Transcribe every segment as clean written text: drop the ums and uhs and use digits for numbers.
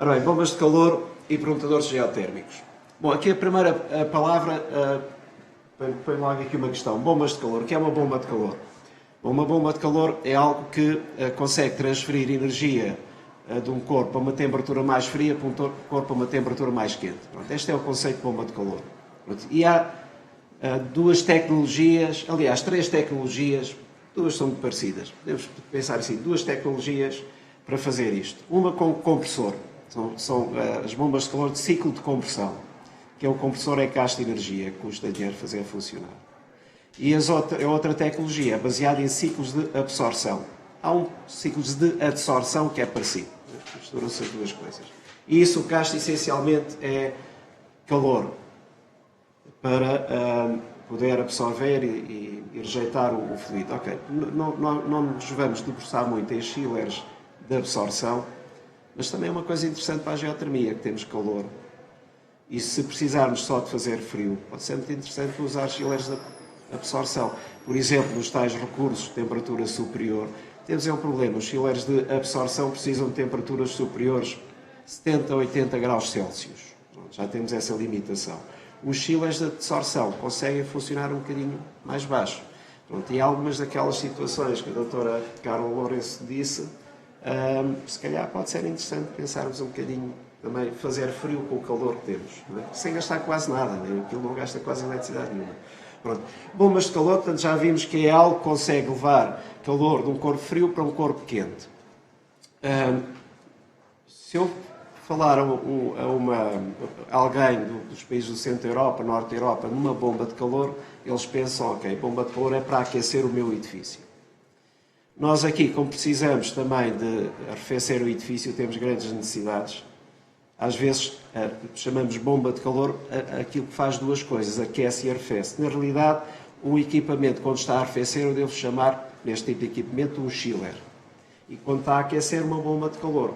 Ora bem, bombas de calor e perguntadores geotérmicos. Bom, aqui a primeira palavra põe logo aqui uma questão. Bombas de calor. O que é uma bomba de calor? Bom, uma bomba de calor é algo que consegue transferir energia de um corpo a uma temperatura mais fria para um corpo a uma temperatura mais quente. Pronto, este é o conceito de bomba de calor. Pronto, e há duas tecnologias, aliás, três tecnologias, duas são muito parecidas. Podemos pensar assim, duas tecnologias para fazer isto. Uma com compressor. São as bombas de calor de ciclo de compressão, que é o compressor é que gasta energia, que custa dinheiro fazer funcionar. E a outra tecnologia é baseada em ciclos de absorção. Há ciclos de adsorção que é parecido. Misturam-se as duas coisas. E isso o que gasta essencialmente é calor para poder absorver e rejeitar o fluido. Ok, não nos vamos debruçar muito em chillers de absorção, mas também é uma coisa interessante para a geotermia, que temos calor. E se precisarmos só de fazer frio, pode ser muito interessante usar chillers de absorção. Por exemplo, nos tais recursos de temperatura superior, temos um problema. Os chillers de absorção precisam de temperaturas superiores a 70 a 80 graus Celsius. Já temos essa limitação. Os chillers de absorção conseguem funcionar um bocadinho mais baixo. Pronto, e algumas daquelas situações que a doutora Carla Lourenço disse, se calhar pode ser interessante pensarmos um bocadinho também fazer frio com o calor que temos, não é? Sem gastar quase nada, né? Aquilo não gasta quase eletricidade nenhuma. Pronto. Bombas de calor, portanto, já vimos que é algo que consegue levar calor de um corpo frio para um corpo quente. Se eu falar a alguém dos países do centro da Europa, norte da Europa, numa bomba de calor, eles pensam, ok, bomba de calor é para aquecer o meu edifício. Nós aqui, como precisamos também de arrefecer o edifício, temos grandes necessidades. Às vezes chamamos bomba de calor aquilo que faz duas coisas, aquece e arrefece. Na realidade, o equipamento, quando está a arrefecer, eu devo chamar, neste tipo de equipamento, um chiller. E quando está a aquecer, uma bomba de calor.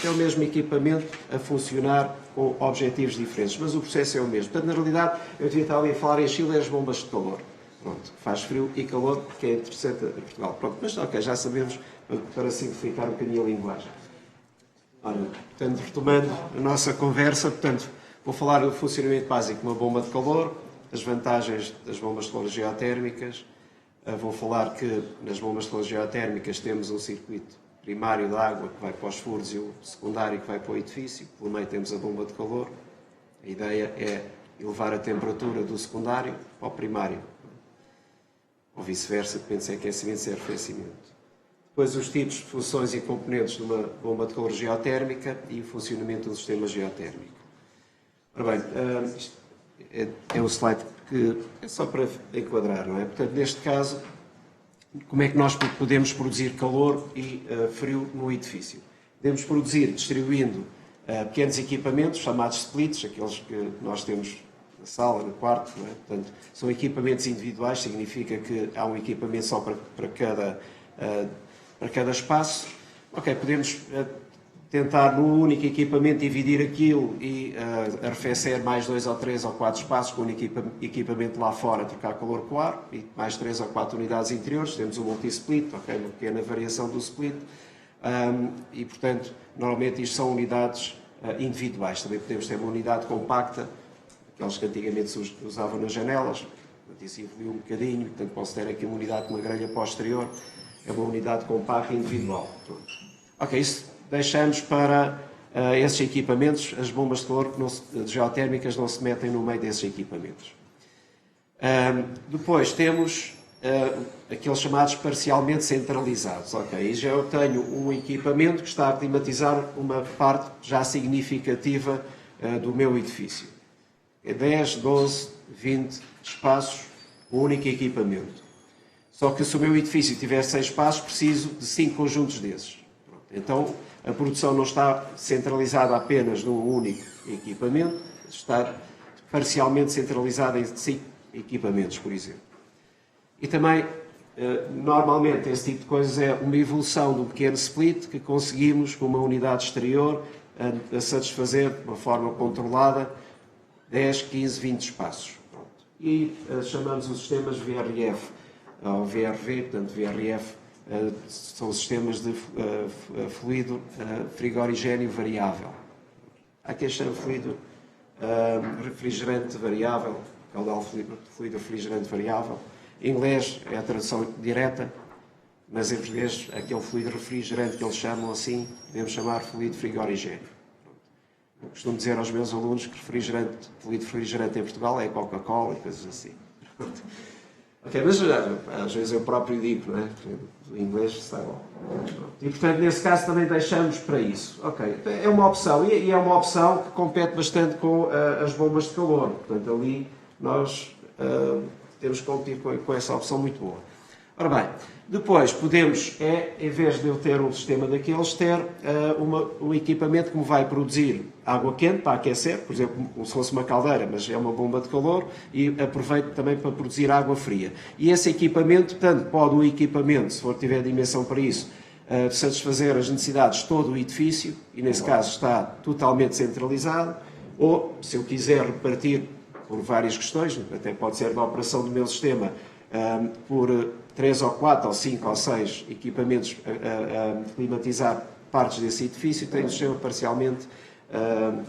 É o mesmo equipamento a funcionar com objetivos diferentes, mas o processo é o mesmo. Portanto, na realidade, eu devia estar ali a falar em chillers, bombas de calor. Pronto, faz frio e calor, que é interessante em Portugal. Pronto, mas ok, já sabemos, para simplificar um bocadinho a linguagem. Ora, portanto, retomando a nossa conversa, portanto, vou falar do funcionamento básico de uma bomba de calor, as vantagens das bombas de calor geotérmicas, vou falar que nas bombas de calor geotérmicas temos um circuito primário de água que vai para os furos e o secundário que vai para o edifício, pelo meio temos a bomba de calor, a ideia é elevar a temperatura do secundário ao primário, ou vice-versa, depende se é aquecimento, se é arrefecimento. Depois os tipos, funções e componentes de uma bomba de calor geotérmica e o funcionamento do sistema geotérmico. Ora bem, isto é um slide que é só para enquadrar, não é? Portanto, neste caso, como é que nós podemos produzir calor e frio no edifício? Podemos produzir distribuindo pequenos equipamentos, chamados splits, aqueles que nós temos na sala, no quarto, não é? Portanto, são equipamentos individuais, significa que há um equipamento só para cada espaço. Ok, podemos tentar no único equipamento dividir aquilo e arrefecer mais 2 ou 3 ou 4 espaços com o equipamento lá fora, trocar calor com o ar e mais 3 ou 4 unidades interiores. Temos um multi-split, ok, uma pequena variação do split. E, portanto, normalmente isto são unidades individuais. Também podemos ter uma unidade compacta, aquelas que antigamente se usavam nas janelas. Isso evoluiu um bocadinho, portanto posso ter aqui uma unidade com uma grelha posterior. É uma unidade compacta individual. Pronto. Ok, isso deixamos para esses equipamentos. As bombas de calor geotérmicas não se metem no meio desses equipamentos. Depois temos aqueles chamados parcialmente centralizados. Ok, e já eu tenho um equipamento que está a climatizar uma parte já significativa do meu edifício. É 10, 12, 20 espaços, um único equipamento. Só que se o meu edifício tiver 6 espaços, preciso de 5 conjuntos desses. Pronto. Então, a produção não está centralizada apenas num único equipamento, está parcialmente centralizada em 5 equipamentos, por exemplo. E também, normalmente, esse tipo de coisas é uma evolução de um pequeno split que conseguimos, com uma unidade exterior, a satisfazer de uma forma controlada 10, 15, 20 espaços. Pronto. E chamamos os sistemas VRF, ou VRV, portanto VRF são sistemas de fluido frigorigénio variável. Há quem chame fluido refrigerante variável, caudal fluido refrigerante variável. Em inglês é a tradução direta, mas em português aquele fluido refrigerante que eles chamam assim, podemos chamar fluido frigorigénio. Eu costumo dizer aos meus alunos que fluido refrigerante em Portugal é Coca-Cola e coisas assim. Ok, mas às vezes eu próprio digo, não é? O inglês está bom. E portanto, nesse caso também deixamos para isso. Ok, é uma opção e é uma opção que compete bastante com as bombas de calor. Portanto, ali nós temos que competir com essa opção muito boa. Ora bem, depois podemos, em vez de eu ter um sistema daqueles, ter um equipamento que me vai produzir água quente para aquecer, por exemplo, como se fosse uma caldeira, mas é uma bomba de calor, e aproveito também para produzir água fria. E esse equipamento, portanto, pode o equipamento, se for tiver dimensão para isso, satisfazer as necessidades de todo o edifício, e nesse caso está totalmente centralizado, ou, se eu quiser repartir por várias questões, até pode ser da operação do meu sistema, por 3 ou 4 ou 5 ou 6 equipamentos a climatizar partes desse edifício, tem o sistema parcialmente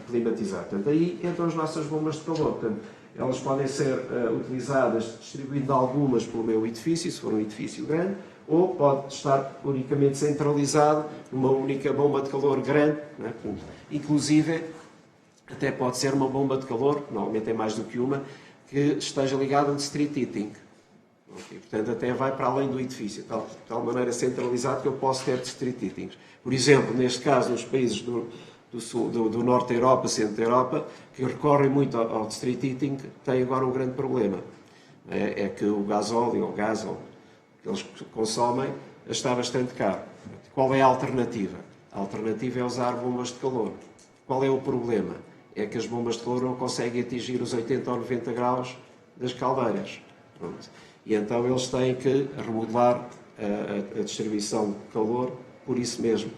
climatizado. Portanto, aí entram as nossas bombas de calor. Portanto, elas podem ser utilizadas distribuindo algumas pelo meu edifício, se for um edifício grande, ou pode estar unicamente centralizado numa única bomba de calor grande, não é? Inclusive, até pode ser uma bomba de calor, normalmente é mais do que uma, que esteja ligada a um district heating. E, portanto, até vai para além do edifício, de tal maneira centralizado que eu posso ter district heatings. Por exemplo, neste caso, nos países do norte da Europa, centro da Europa, que recorrem muito ao district heating, têm agora um grande problema. É que o gasóleo, ou o gás que eles consomem, está bastante caro. Qual é a alternativa? A alternativa é usar bombas de calor. Qual é o problema? É que as bombas de calor não conseguem atingir os 80 ou 90 graus das caldeiras. Pronto. E então eles têm que remodelar a distribuição de calor por isso mesmo.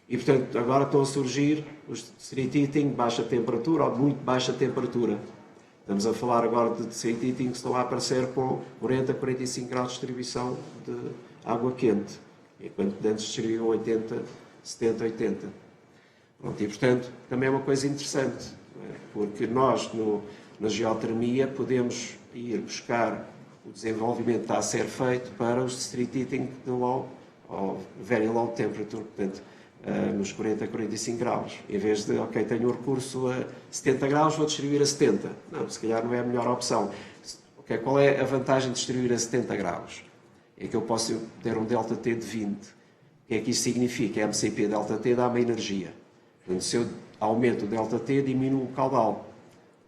E portanto agora estão a surgir os district heating de baixa temperatura ou de muito baixa temperatura. Estamos a falar agora de district heating que estão a aparecer com 40 a 45 graus de distribuição de água quente, enquanto antes distribuíam 80, 70, 80. Pronto, e portanto também é uma coisa interessante, porque nós na geotermia podemos ir buscar o desenvolvimento que está a ser feito para os district heating de low ou very low temperature, portanto, nos 40 a 45 graus. Em vez de, ok, tenho o recurso a 70 graus, vou distribuir a 70. Não, se calhar não é a melhor opção. Okay, qual é a vantagem de distribuir a 70 graus? É que eu posso ter um ΔT de 20. O que é que isso significa? A MCP ΔT dá-me energia. Portanto, se eu aumento o ΔT, diminuo o caudal.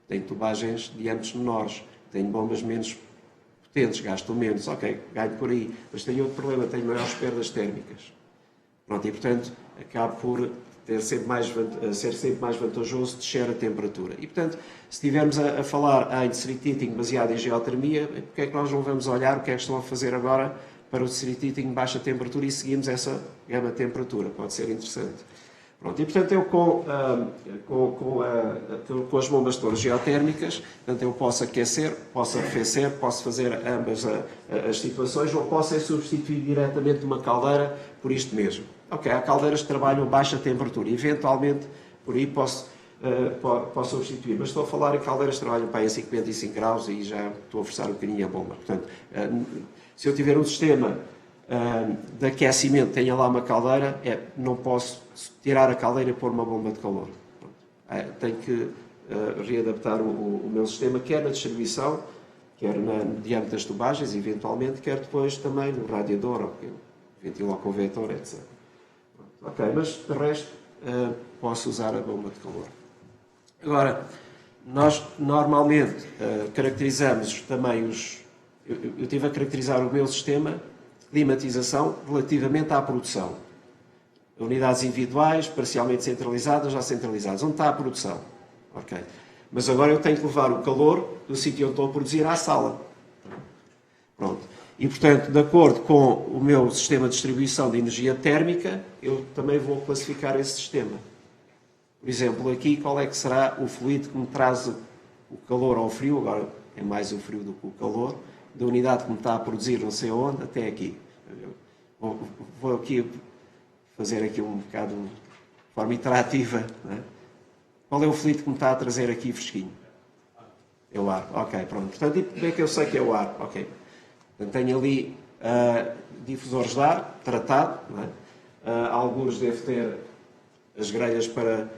Tenho tubagens de diâmetros menores, tenho bombas menos potentes, gasto menos, ok, ganho por aí, mas tenho outro problema, tenho maiores perdas térmicas. Pronto, e portanto, acabo por ser sempre mais vantajoso descer a temperatura. E portanto, se estivermos a falar em district heating baseado em geotermia, porque é que nós não vamos olhar o que é que estão a fazer agora para o district heating de baixa temperatura e seguimos essa gama de temperatura? Pode ser interessante. Pronto, e portanto eu com as bombas todas geotérmicas, portanto eu posso aquecer, posso arrefecer, posso fazer ambas as situações, ou posso substituir diretamente uma caldeira por isto mesmo. Ok, há caldeiras que trabalham a baixa temperatura, eventualmente por aí posso substituir, mas estou a falar em caldeiras que trabalham para 55 graus e já estou a forçar um bocadinho a bomba. Portanto, se eu tiver um sistema de aquecimento, tenha lá uma caldeira, não posso tirar a caldeira e pôr uma bomba de calor. Tenho que readaptar o meu sistema, quer na distribuição, quer no diâmetro das tubagens, eventualmente, quer depois também no radiador, ou ventilador convetor, etc. Ok, mas de resto posso usar a bomba de calor. Agora, nós normalmente caracterizamos também eu estive a caracterizar o meu sistema de climatização relativamente à produção. Unidades individuais, parcialmente centralizadas ou centralizadas. Onde está a produção? Ok. Mas agora eu tenho que levar o calor do sítio onde estou a produzir à sala. Pronto. E, portanto, de acordo com o meu sistema de distribuição de energia térmica, eu também vou classificar esse sistema. Por exemplo, aqui, qual é que será o fluido que me traz o calor ou o frio, agora é mais o frio do que o calor, da unidade que me está a produzir não sei onde, até aqui. vou aqui fazer aqui um bocado de forma interativa. Não é? Qual é o fluido que me está a trazer aqui fresquinho? É o ar. Ok, pronto. Portanto, e como é que eu sei que é o ar? Ok. Portanto, tenho ali difusores de ar, tratado. Não é? Alguns devem ter as grelhas para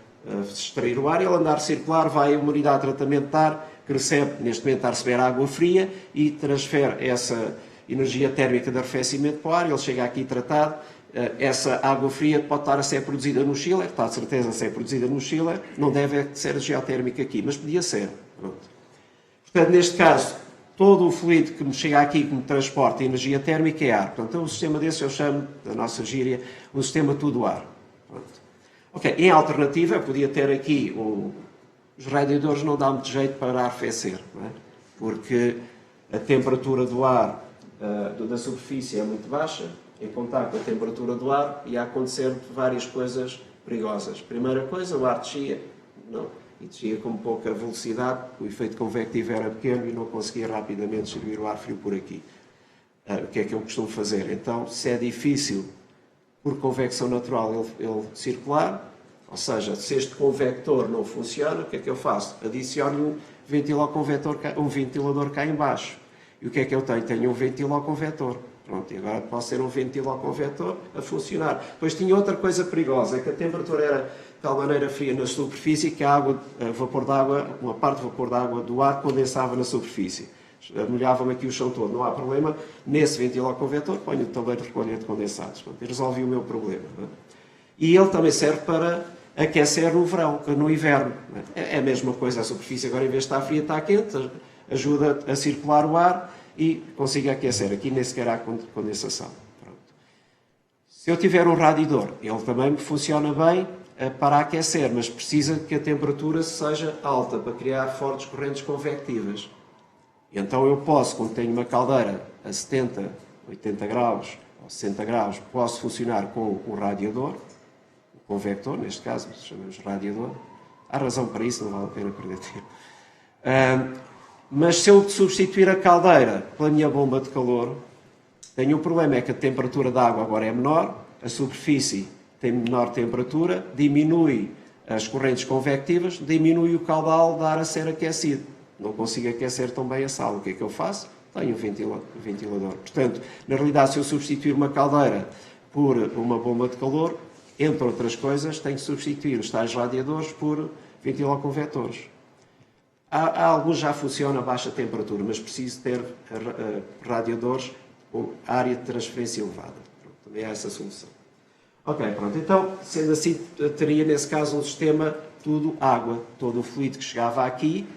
extrair o ar. Ele andar circular, vai a uma unidade de tratamento de ar, que recebe, neste momento, a receber água fria e transfere essa energia térmica de arrefecimento para o ar. Ele chega aqui tratado. Essa água fria pode estar a ser produzida no chiller, está de certeza a ser produzida no chiller, não deve ser geotérmica aqui, mas podia ser. Pronto. Portanto, neste caso, todo o fluido que me chega aqui, que me transporta energia térmica é ar. Portanto, um sistema desse eu chamo, da nossa gíria, um sistema tudo ar. Pronto. Ok, em alternativa, eu podia ter aqui, os radiadores não dão muito jeito para arrefecer, não é? Porque a temperatura do ar da superfície é muito baixa, em contato com a temperatura do ar, ia acontecer várias coisas perigosas. Primeira coisa, o ar descia, e descia com pouca velocidade, o efeito convectivo era pequeno e não conseguia rapidamente servir o ar frio por aqui. O que é que eu costumo fazer? Então, se é difícil, por convecção natural, ele circular, ou seja, se este convector não funciona, o que é que eu faço? Adiciono um ventilador cá em baixo. E o que é que eu tenho? Tenho um ventiloconvector. Pronto, e agora posso ter um ventiloconvector a funcionar. Depois tinha outra coisa perigosa, é que a temperatura era de tal maneira fria na superfície que a água, vapor d'água, uma parte do vapor d'água do ar condensava na superfície. Molhava-me aqui o chão todo, não há problema. Nesse ventiloconvector ponho o tabuleiro de recolha de condensados. Pronto, e resolvi o meu problema. Não é? E ele também serve para aquecer no verão, no inverno. É a mesma coisa, a superfície agora em vez de estar fria está quente, ajuda a circular o ar e consigo aquecer. Aqui nem sequer há condensação. Pronto. Se eu tiver um radiador, ele também funciona bem para aquecer, mas precisa que a temperatura seja alta para criar fortes correntes convectivas. Então eu posso, quando tenho uma caldeira a 70, 80 graus ou 60 graus, posso funcionar com o radiador, o convector, neste caso, chamamos de radiador. Há razão para isso, não vale a pena perder tempo. Mas se eu substituir a caldeira pela minha bomba de calor, tenho um problema, é que a temperatura da água agora é menor, a superfície tem menor temperatura, diminui as correntes convectivas, diminui o caudal de ar a ser aquecido. Não consigo aquecer tão bem a sala. O que é que eu faço? Tenho um ventilador. Portanto, na realidade, se eu substituir uma caldeira por uma bomba de calor, entre outras coisas, tenho que substituir os tais radiadores por ventiloconvectores. Há alguns já funcionam a baixa temperatura, mas preciso ter radiadores com área de transferência elevada. Pronto, também há essa solução. Ok, pronto. Então, sendo assim, teria nesse caso um sistema tudo água. Todo o fluido que chegava aqui,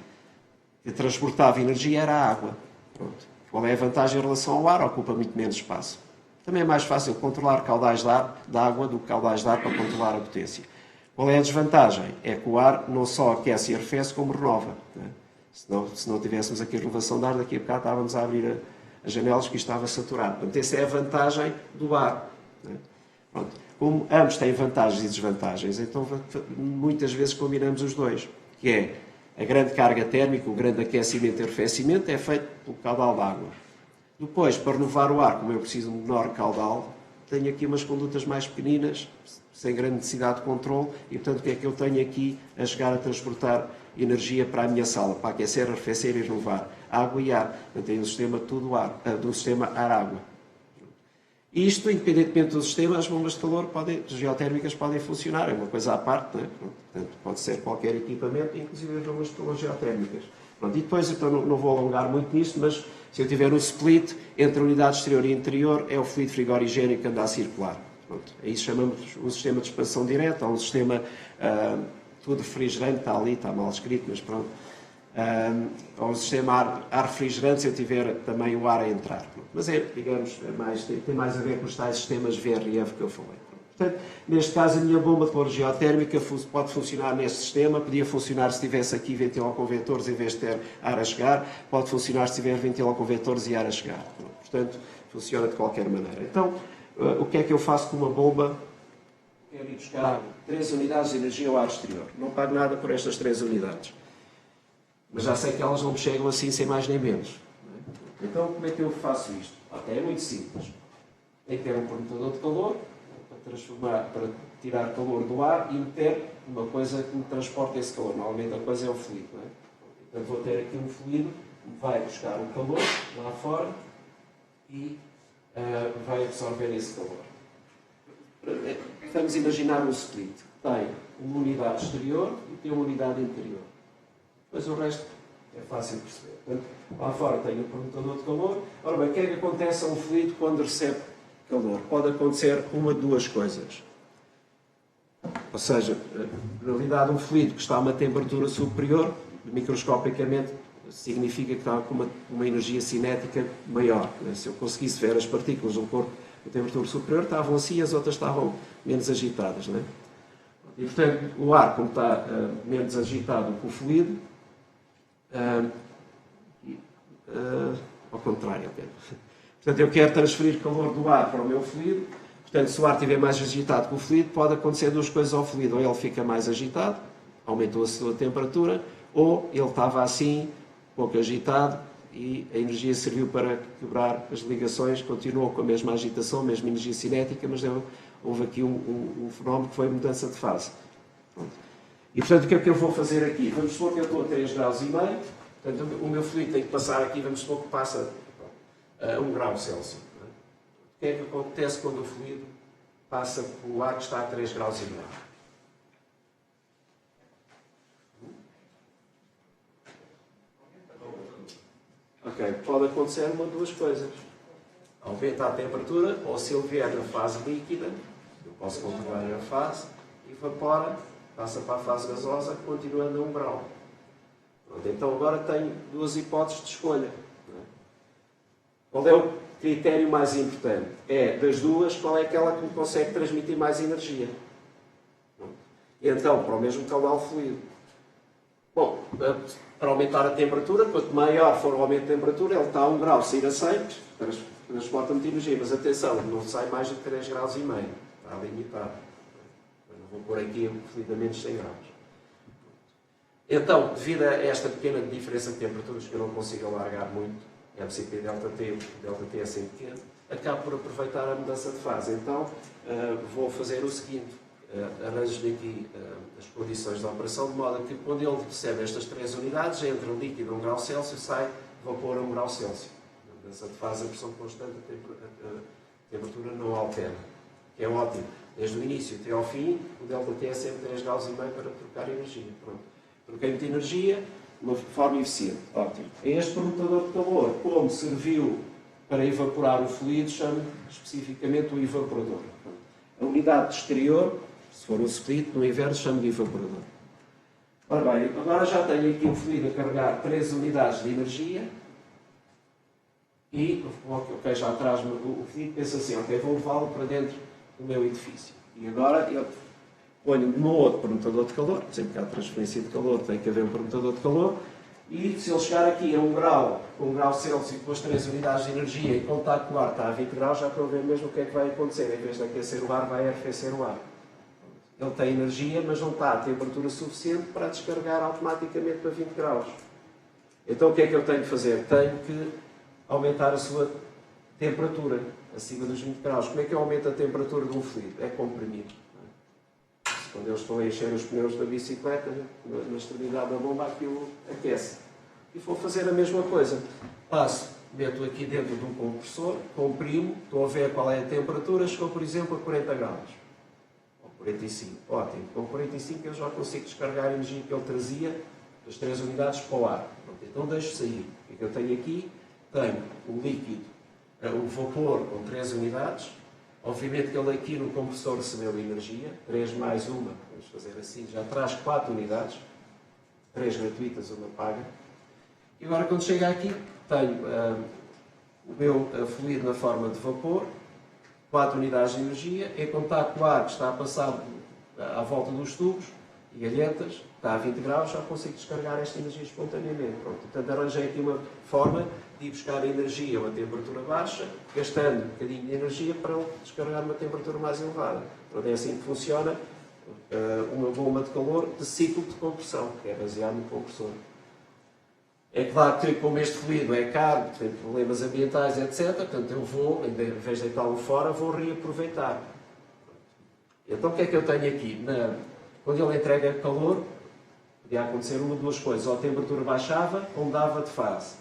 que transportava energia, era água. Pronto. Qual é a vantagem em relação ao ar? Ocupa muito menos espaço. Também é mais fácil controlar caudais de água do que caudais de ar para controlar a potência. Qual é a desvantagem? É que o ar não só aquece e arrefece, como renova. Né? Se não tivéssemos aqui a renovação de ar, daqui a bocado estávamos a abrir as janelas que estava saturado. Portanto, essa é a vantagem do ar. Né? Pronto. Como ambos têm vantagens e desvantagens, então muitas vezes combinamos os dois, que é a grande carga térmica, o grande aquecimento e arrefecimento é feito pelo caudal de água. Depois, para renovar o ar, como eu preciso de um menor caudal, tenho aqui umas condutas mais pequeninas, sem grande necessidade de controle, e portanto o que é que eu tenho aqui a chegar a transportar energia para a minha sala, para aquecer, arrefecer e renovar? Água e ar. Eu tenho um sistema tudo ar, do sistema ar-água. Isto, independentemente do sistema, as bombas de calor geotérmicas podem funcionar, é uma coisa à parte, não é? Portanto, pode ser qualquer equipamento, inclusive as bombas de calor geotérmicas. Pronto, e depois, então, não vou alongar muito nisto, mas se eu tiver um split entre a unidade exterior e interior, é o fluido frigorigénico que anda a circular. Pronto, é isso chamamos um sistema de expansão direta, ou um sistema tudo refrigerante, está ali, está mal escrito, mas pronto. Ou um sistema ar refrigerante se eu tiver também o ar a entrar. Mas é, digamos, tem mais a ver com os tais sistemas VRF que eu falei. Portanto, neste caso, a minha bomba de calor geotérmica pode funcionar nesse sistema, podia funcionar se tivesse aqui ventiloconvectores em vez de ter ar a chegar, pode funcionar se tiver ventiloconvectores e ar a chegar. Portanto, funciona de qualquer maneira. Então, o que é que eu faço com uma bomba? Quero ir buscar 3 unidades de energia ao ar exterior. Não pago nada por estas 3 unidades. Mas já sei que elas não me chegam assim sem mais nem menos. Então, como é que eu faço isto? É muito simples. tem que ter um permutador de calor para tirar calor do ar e meter uma coisa que me transporta esse calor. Normalmente a coisa é o fluido. Não é? Portanto, vou ter aqui um fluido que vai buscar o calor lá fora e vai absorver esse calor. Vamos imaginar um split. Tem uma unidade exterior e tem uma unidade interior. Depois o resto é fácil de perceber. Portanto, lá fora tem o permutador de calor. Ora bem, o que é que acontece a um fluido quando recebe calor? Pode acontecer uma de duas coisas. Ou seja, na realidade, um fluido que está a uma temperatura superior, microscopicamente, significa que está com uma energia cinética maior. Se eu conseguisse ver as partículas de um corpo a temperatura superior, estavam assim e as outras estavam menos agitadas. Não é? E, portanto, o ar, como está menos agitado que o fluido, ao contrário, até. Portanto, eu quero transferir calor do ar para o meu fluido. Portanto, se o ar estiver mais agitado que o fluido, pode acontecer duas coisas ao fluido. Ou ele fica mais agitado, aumentou a sua temperatura, ou ele estava assim, pouco agitado, e a energia serviu para quebrar as ligações, continuou com a mesma agitação, a mesma energia cinética, mas houve aqui um fenómeno que foi a mudança de fase. Pronto. E, portanto, o que é que eu vou fazer aqui? Vamos supor que eu estou a 3,5 graus, portanto, o meu fluido tem que passar aqui, vamos supor que passa a 1 grau Celsius. O que é que acontece quando o fluido passa pelo ar que está a 3,5 graus? Ok, pode acontecer uma de duas coisas. Aumenta a temperatura, ou se ele vier na fase líquida, eu posso controlar a fase, evapora, passa para a fase gasosa, continuando a 1 grau. Pronto, então agora tenho duas hipóteses de escolha. Qual é o critério mais importante? É, das duas, qual é aquela que me consegue transmitir mais energia? E então, para o mesmo caudal fluido. Bom, para aumentar a temperatura, quanto maior for o aumento de temperatura, ele está a 1 grau, sair a 100, transporta muita energia. Mas atenção, não sai mais de 3,5 graus. Está limitado. Eu não vou pôr aqui fluidamente 100 graus. Então, devido a esta pequena diferença de temperaturas que eu não consigo alargar muito, MCP ΔT, o ΔT é sempre pequeno, acabo por aproveitar a mudança de fase. Então, vou fazer o seguinte, arranjo-lhe aqui as condições de operação, de modo que quando ele recebe estas 3 unidades, entra líquido a 1 grau Celsius, sai vapor a 1 grau Celsius. A mudança de fase, a pressão constante, a temperatura não altera, que é ótimo. Desde o início até ao fim, o ΔT é sempre 3,5 graus para trocar energia. Pronto. Troquei muita energia, de uma forma eficiente. Ótimo. Este permutador de calor, como serviu para evaporar o fluido, chamo especificamente o evaporador. A unidade exterior, se for um split, no inverso, chamo de evaporador. Ora bem, agora já tenho aqui um fluido a carregar 3 unidades de energia e, ok, já traz-me o fluido, pensa assim, ok, vou levá-lo para dentro do meu edifício. E agora eu ponho no outro permutador de calor, sempre que há transferência de calor tem que haver um permutador de calor, e se ele chegar aqui a 1 grau, 1 grau Celsius com as 3 unidades de energia e contacto com o ar está a 20 graus, já estou a ver mesmo o que é que vai acontecer. Em vez de aquecer o ar, vai arrefecer o ar. Ele tem energia, mas não está a temperatura suficiente para descarregar automaticamente para 20 graus. Então o que é que eu tenho que fazer? Tenho que aumentar a sua temperatura acima dos 20 graus. Como é que eu aumento a temperatura de um fluido? É comprimido. Quando eu estou a encher os pneus da bicicleta, na extremidade da bomba, aquilo aquece. E vou fazer a mesma coisa. Passo, meto aqui dentro de um compressor, comprimo, estou a ver qual é a temperatura, chegou, por exemplo, a 40 graus. Ou 45. Ótimo. Com 45 eu já consigo descarregar a energia que ele trazia das 3 unidades para o ar. Então deixo sair. O que eu tenho aqui? Tenho o líquido, o vapor com 3 unidades. Obviamente que ele aqui no compressor recebeu energia, 3 mais uma, vamos fazer assim, já traz 4 unidades, 3 gratuitas, uma paga. E agora quando chega aqui, tenho o meu fluido na forma de vapor, 4 unidades de energia, em contato com o ar que está a passar à volta dos tubos e galhetas, está a 20 graus, já consigo descarregar esta energia espontaneamente. Pronto, portanto arranjei aqui uma forma de ir buscar a energia a uma temperatura baixa, gastando um bocadinho de energia para descarregar uma temperatura mais elevada. Pronto, é assim que funciona uma bomba de calor de ciclo de compressão, que é baseado no compressor. É claro que, como este fluido é caro, tem problemas ambientais, etc., portanto, eu vou, em vez de deitá-lo fora, vou reaproveitar. Então, o que é que eu tenho aqui? Quando ele entrega calor, podia acontecer uma de duas coisas. Ou a temperatura baixava, ou mudava de fase.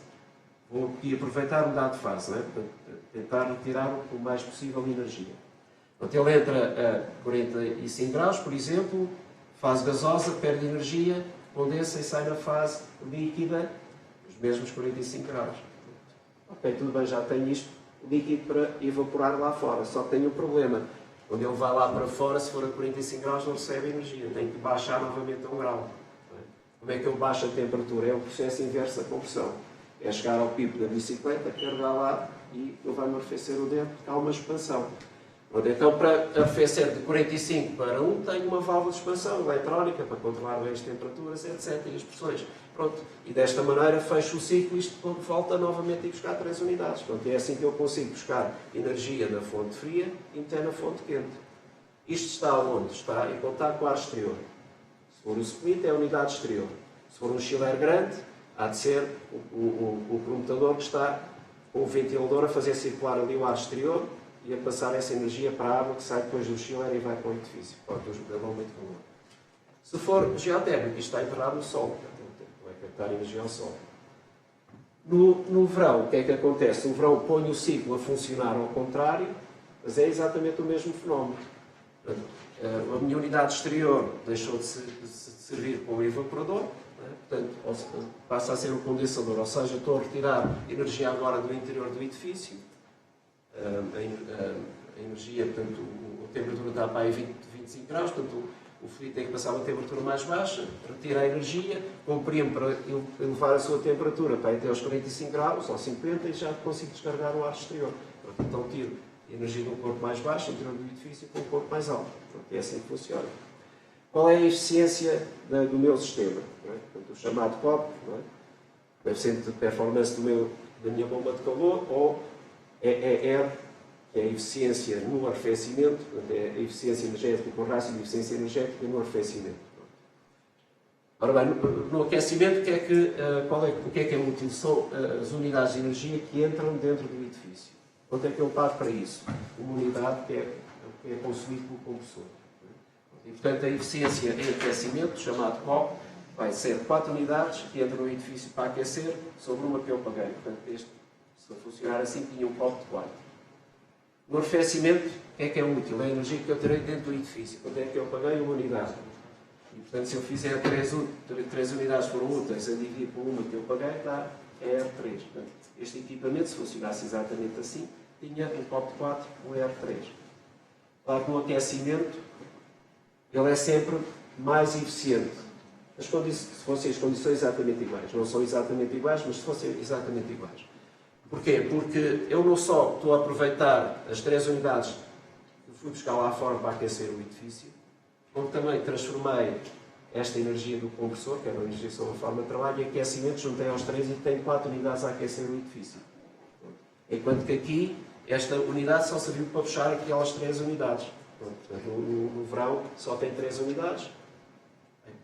Vou aqui aproveitar mudar de fase, não é? Portanto, tentar retirar o mais possível de energia. Portanto, ele entra a 45 graus, por exemplo, fase gasosa, perde energia, condensa e sai na fase líquida, os mesmos 45 graus. Ok, tudo bem, já tenho isto líquido para evaporar lá fora, só que tenho um problema. Quando ele vai lá para fora, se for a 45 graus, não recebe energia, tem que baixar novamente a 1 grau. Como é que eu baixo a temperatura? É o processo inverso da compressão. É chegar ao pipo da bicicleta, carregar lá e ele vai-me arrefecer o dentro, há uma expansão. Então, para arrefecer de 45 para 1, tenho uma válvula de expansão eletrónica para controlar bem as temperaturas, etc. e as pressões. Pronto. E desta maneira fecho o ciclo, isto volta novamente a ir buscar 3 unidades. Pronto. É assim que eu consigo buscar energia da fonte fria e meter na fonte quente. Isto está onde? Está em contato com o ar exterior. Se for o split, é a unidade exterior. Se for um chiller grande, há de ser o comutador que está com o ventilador a fazer circular ali o ar exterior e a passar essa energia para a água que sai depois do chiller e vai para o edifício, para o aumento de calor. Se for geotérmico, isto está enterrado no sol, vai captar energia ao sol. No verão, o que é que acontece? No verão põe o ciclo a funcionar ao contrário, mas é exatamente o mesmo fenómeno. A minha unidade exterior deixou de servir como evaporador, portanto, passa a ser um condensador, ou seja, estou a retirar energia agora do interior do edifício. A energia, portanto, a temperatura está para aí 25 graus, portanto, o fluido tem que passar a uma temperatura mais baixa, retira a energia, comprimo para elevar a sua temperatura para até aos 45 graus ou 50 e já consigo descarregar o ar exterior. Então, tiro energia de um corpo mais baixo, interior do edifício, para um corpo mais alto. É assim que funciona. Qual é a eficiência do meu sistema? Portanto, o chamado COP, coeficiente de performance da minha bomba de calor, ou EER, que é a eficiência no arrefecimento, portanto, é a eficiência energética com rácio de eficiência energética no arrefecimento. Ora bem, no aquecimento, o que é útil? São as unidades de energia que entram dentro do edifício. Quanto é que eu pago para isso? Uma unidade que é consumido pelo compressor. E, portanto, a eficiência em aquecimento, chamado COP, vai ser 4 unidades que entram no edifício para aquecer sobre uma que eu paguei. Portanto, se eu funcionar assim, tinha um COP de 4. No arrefecimento, o que é útil? É a energia que eu terei dentro do edifício. Quanto é que eu paguei? Uma unidade. E, portanto, se eu fizer 3 unidades foram úteis, a dividir por uma que eu paguei, dá ER3. Portanto, este equipamento, se funcionasse exatamente assim, tinha um COP de 4, um ER3. Claro que no aquecimento, ele é sempre mais eficiente. Se fossem as condições exatamente iguais. Não são exatamente iguais, mas se fossem exatamente iguais. Porquê? Porque eu não só estou a aproveitar as 3 unidades que fui buscar lá fora para aquecer o edifício, como também transformei esta energia do compressor, que é uma energia sob a forma de trabalho, em aquecimento, juntei aos 3 e tenho 4 unidades a aquecer o edifício. Enquanto que aqui, esta unidade só serviu para puxar aquelas 3 unidades. Portanto, no verão só tem 3 unidades.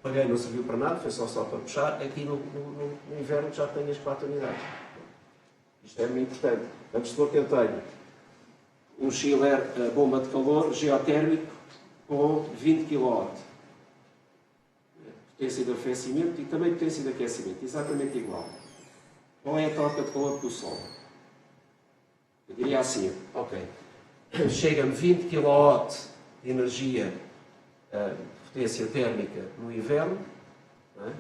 Paguei, não serviu para nada, foi só para puxar. Aqui no inverno já tenho as 4 unidades. Isto é muito importante. Vamos supor que eu tenho um chiller bomba de calor geotérmico com 20 kW. Potência de arrefecimento e também potência de aquecimento. Exatamente igual. Qual é a troca de calor com o sol? Eu diria assim, ok. Chega-me 20 kW de energia de potência térmica no inverno. Não é?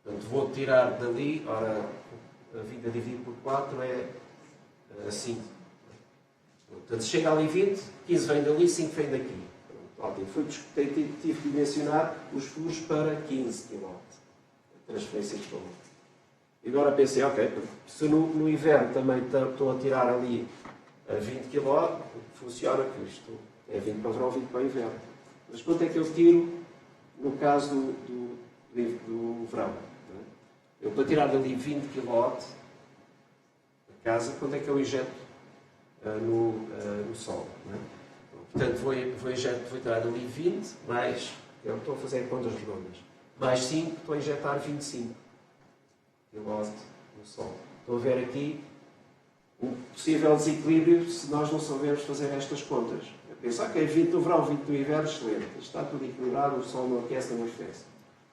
Portanto, vou tirar dali, ora, a vida dividida por 4 é 5. Portanto, chega ali 20, 15 vem dali, 5 vem daqui. Ótimo. Tive que dimensionar os furos para 15 kW. Transferência de calor. E agora pensei, ok, se no inverno também estou a tirar ali 20 kW, funciona que isto é 20 para o verão, 20 para o inverno. Mas quanto é que eu tiro no caso do verão? Eu, para tirar dali 20 kW da casa, quanto é que eu injeto no sol? Não é? Portanto, vou tirar dali 20, mais, eu estou a fazer contas redondas, mais 5, estou a injetar 25. kW no Sol. Estão a ver aqui um possível desequilíbrio se nós não soubermos fazer estas contas. Eu penso, ok, 20 no verão, 20 no inverno, excelente. Está tudo equilibrado, o Sol não aquece, não arrefece.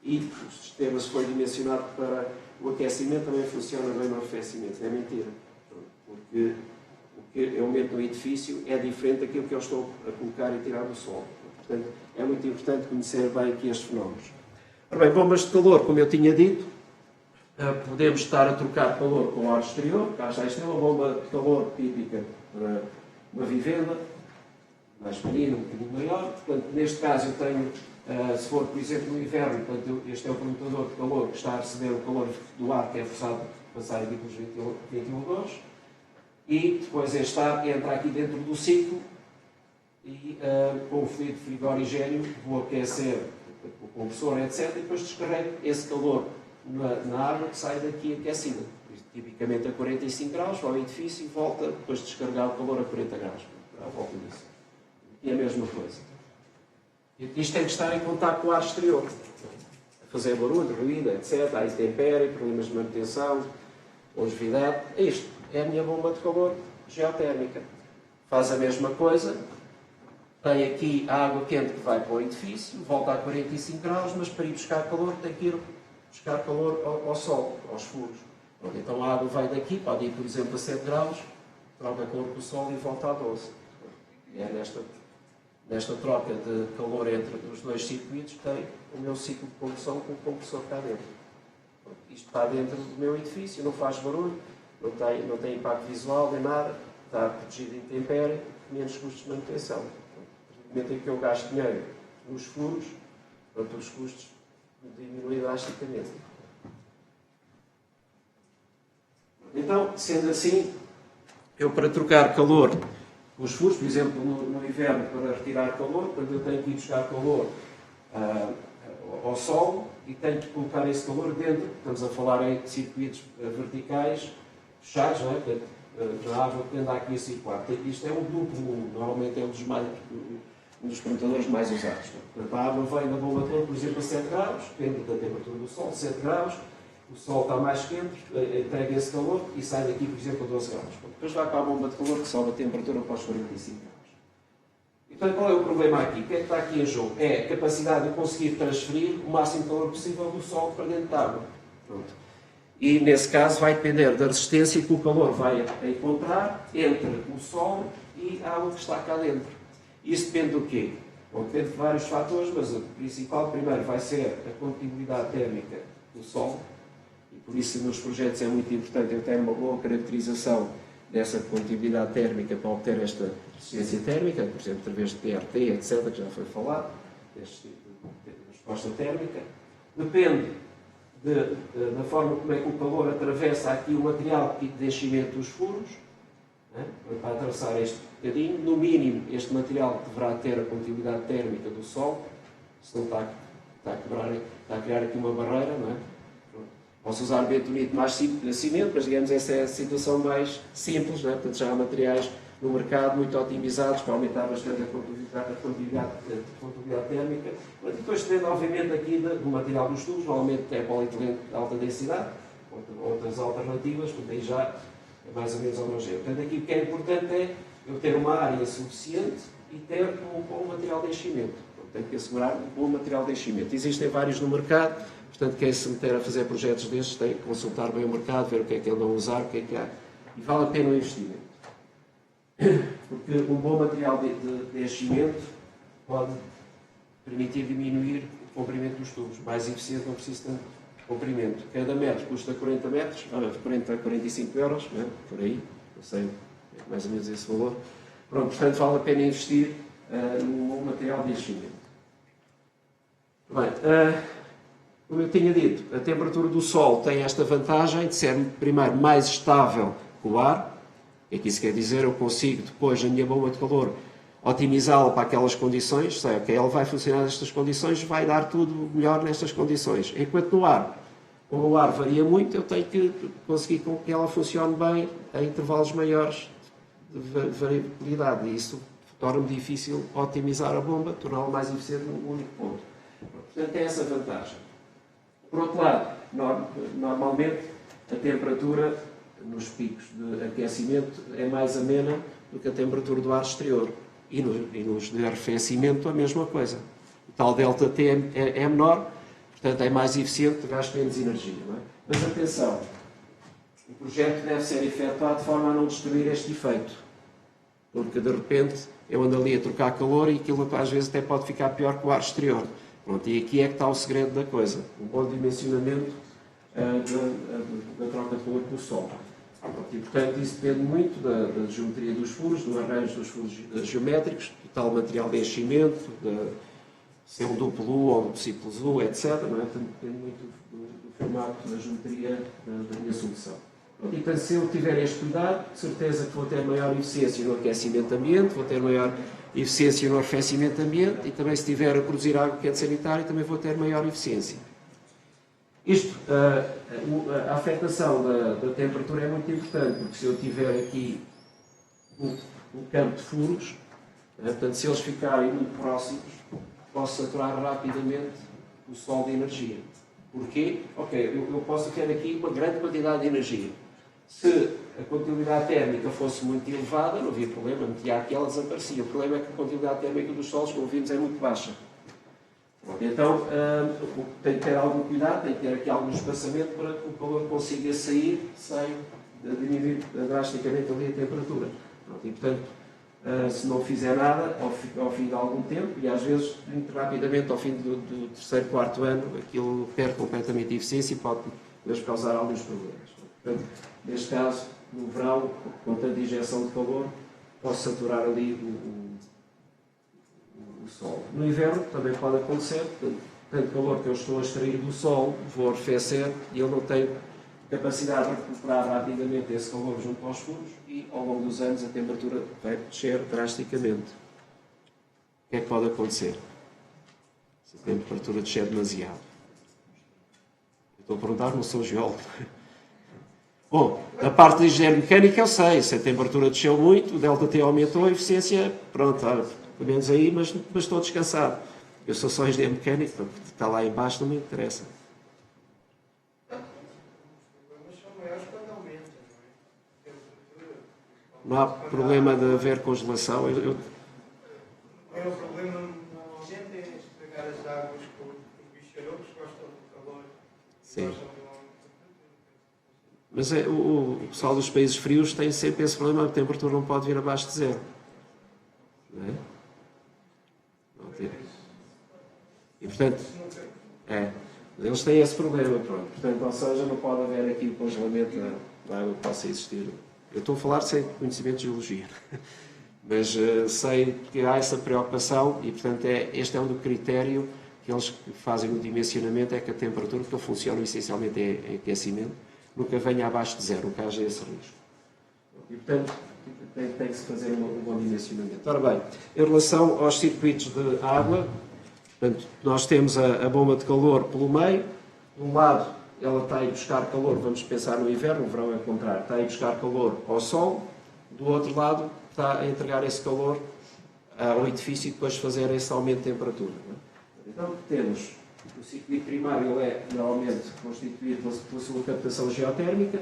E o sistema, se for dimensionado para o aquecimento, também funciona bem no arrefecimento. É mentira. Porque o que eu meto no edifício é diferente daquilo que eu estou a colocar e tirar do Sol. Portanto, é muito importante conhecer bem aqui estes fenómenos. Ora bem, bombas de calor, como eu tinha dito, podemos estar a trocar calor com o ar exterior. Cá está, isto é uma bomba de calor típica para uma vivenda, mais pequenina, um bocadinho maior. Portanto, neste caso eu tenho, se for, por exemplo, no inverno, portanto, este é o contador de calor que está a receber o calor do ar que é forçado a passar aqui pelos ventiladores. E depois este ar entra aqui dentro do ciclo e com o fluido frigorigéneo vou aquecer o compressor, etc. E depois descarrego esse calor na água que sai daqui aquecida. Tipicamente a 45 graus, vai ao edifício e volta depois de descarregar o calor a 40 graus. À volta disso. E a mesma coisa. Isto tem que estar em contato com o ar exterior. A fazer barulho, ruído, etc. Há intempérie, problemas de manutenção, longevidade. Isto é a minha bomba de calor geotérmica. Faz a mesma coisa. Tem aqui a água quente que vai para o edifício, volta a 45 graus, mas para ir buscar calor tem que ir buscar calor ao sol, aos furos. Então a água vai daqui, pode ir, por exemplo, a 7 graus, troca calor com o sol e volta a 12. E é nesta troca de calor entre os dois circuitos que tem o meu ciclo de condução com o compressor cá dentro. Isto está dentro do meu edifício, não faz barulho, não tem impacto visual nem nada, está protegido de intempérie, menos custos de manutenção. No momento em que eu gasto dinheiro nos furos, os custos diminuem drasticamente. Então, sendo assim, eu para trocar calor os furos, por exemplo, no inverno, para retirar calor, quando eu tenho que ir buscar calor ao sol e tenho que colocar esse calor dentro, estamos a falar em circuitos verticais fechados, não é? Na água que anda aqui a circular. Isto é um duplo, normalmente é um dos contadores mais usados. Portanto, a água vem da bomba toda, por exemplo, a 7 graus, depende da temperatura do sol, 7 graus, o sol está mais quente, entrega esse calor e sai daqui, por exemplo, a 12 graus. Depois vai para a bomba de calor que sobe a temperatura para os 45 graus. E, portanto, qual é o problema aqui? O que é que está aqui em jogo? É a capacidade de conseguir transferir o máximo de calor possível do sol para dentro da água. Pronto. E, nesse caso, vai depender da resistência que o calor vai encontrar entre o sol e a água que está cá dentro. Isso depende do quê? Bom, depende de vários fatores, mas o principal, primeiro, vai ser a condutibilidade térmica do sol. E por isso, nos projetos é muito importante eu ter uma boa caracterização dessa condutibilidade térmica para obter esta resistência térmica, por exemplo, através de TRT, etc., que já foi falado, deste tipo de resposta térmica. Depende da forma como é que o calor atravessa aqui o material de enchimento dos furos, né? Para atravessar este bocadinho. No mínimo, este material deverá ter a condutibilidade térmica do sol, senão está a criar aqui uma barreira, não é? Posso usar bentonite mais cimento, mas digamos essa é a situação mais simples, não é? Portanto, já há materiais no mercado muito otimizados para aumentar bastante a condutibilidade térmica. Mas depois depende, obviamente, aqui do material dos tubos, normalmente é polietileno de alta densidade, outras alternativas, portanto aí já é mais ou menos homogéneo. Portanto, aqui o que é importante é eu ter uma área suficiente e ter um bom material de enchimento. Portanto, tenho que assegurar um bom material de enchimento. Existem vários no mercado. Portanto, quem se meter a fazer projetos destes tem que consultar bem o mercado, ver o que é que ele não usar, o que é que há. E vale a pena o investimento. Porque um bom material de enchimento pode permitir diminuir o comprimento dos tubos. Mais eficiente, não precisa tanto comprimento. Cada metro custa 40 metros, 40 a 45 euros, não é? Por aí, não sei, é mais ou menos esse valor. Pronto, portanto, vale a pena investir num bom material de enchimento. Bem, como eu tinha dito, a temperatura do Sol tem esta vantagem de ser, primeiro, mais estável que o ar. O que isso quer dizer? Eu consigo, depois, na minha bomba de calor, otimizá-la para aquelas condições. Sei, ok, ela vai funcionar nestas condições, vai dar tudo melhor nestas condições. Enquanto no ar, como o ar varia muito, eu tenho que conseguir com que ela funcione bem a intervalos maiores de variabilidade. E isso torna-me difícil otimizar a bomba, torná-la mais eficiente num único ponto. Portanto, tem essa vantagem. Por outro lado, normalmente, a temperatura nos picos de aquecimento é mais amena do que a temperatura do ar exterior. E nos de arrefecimento a mesma coisa. O tal ΔT é menor, portanto é mais eficiente, gasta menos energia. Não é? Mas atenção, o projeto deve ser efetuado de forma a não destruir este efeito. Porque de repente eu ando ali a trocar calor e aquilo às vezes até pode ficar pior que o ar exterior. Pronto, e aqui é que está o segredo da coisa. Um bom dimensionamento da troca de calor do Sol. E, portanto, isso depende muito da geometria dos furos, do arranjo dos furos geométricos, do tal material de enchimento, se é um duplo U ou um simples U, etc. Não é? Portanto, depende muito do formato, da geometria da minha solução. E, portanto, se eu tiver este cuidado, de certeza que vou ter maior eficiência no aquecimento ambiente, vou ter maior eficiência no arrefecimento ambiente e também, se estiver a produzir água quente sanitária, também vou ter maior eficiência. Isto, a afetação da temperatura é muito importante, porque se eu tiver aqui um campo de furos, portanto, se eles ficarem muito próximos, posso saturar rapidamente o Sol de energia. Porquê? Ok, eu posso ter aqui uma grande quantidade de energia. Se a condutividade térmica fosse muito elevada, não havia problema, metia aqui, ela desaparecia. O problema é que a condutividade térmica dos solos, como vimos, é muito baixa. Então, tem que ter algum cuidado, tem que ter aqui algum espaçamento para que o calor consiga sair sem diminuir drasticamente ali a temperatura. E, portanto, se não fizer nada, ao fim de algum tempo, e às vezes, muito rapidamente, ao fim do terceiro, quarto ano, aquilo perde completamente a eficiência e pode mesmo causar alguns problemas. Portanto, neste caso, no verão, com tanta injeção de calor, posso saturar ali o Sol. No inverno também pode acontecer, tanto calor que eu estou a extrair do Sol, vou arrefecer e eu não tenho capacidade de recuperar rapidamente esse calor junto aos furos e ao longo dos anos a temperatura vai descer drasticamente. O que é que pode acontecer? Se a temperatura descer demasiado. Eu estou a perguntar, não sou geólogo. Bom, a parte de engenharia mecânica eu sei, se a temperatura desceu muito, o ΔT aumentou, a eficiência, pronto, pelo menos aí, mas estou descansado. Eu sou só engenheiro mecânico, porque está lá embaixo não me interessa. Não há problema de haver congelação. O maior problema normalmente é estragar as águas com os bicharocos que gostam do calor. Sim. Mas o pessoal dos países frios tem sempre esse problema, a temperatura não pode vir abaixo de zero. Não é? E portanto, eles têm esse problema, pronto. Portanto, ou seja, não pode haver aqui o congelamento da água que possa existir. Eu estou a falar sem conhecimento de geologia, mas sei que há essa preocupação e, portanto, este é um do critério que eles fazem no dimensionamento, é que a temperatura, porque eles funcionam essencialmente em aquecimento, nunca venha abaixo de zero, nunca haja esse risco. E, portanto, tem que se fazer um bom dimensionamento. Ora bem, em relação aos circuitos de água, portanto, nós temos a bomba de calor pelo meio, de um lado ela está a ir buscar calor, vamos pensar no inverno, no verão é o contrário, está a ir buscar calor ao Sol, do outro lado está a entregar esse calor ao edifício e depois fazer esse aumento de temperatura. Então temos o circuito primário, ele é normalmente constituído pela sua captação geotérmica,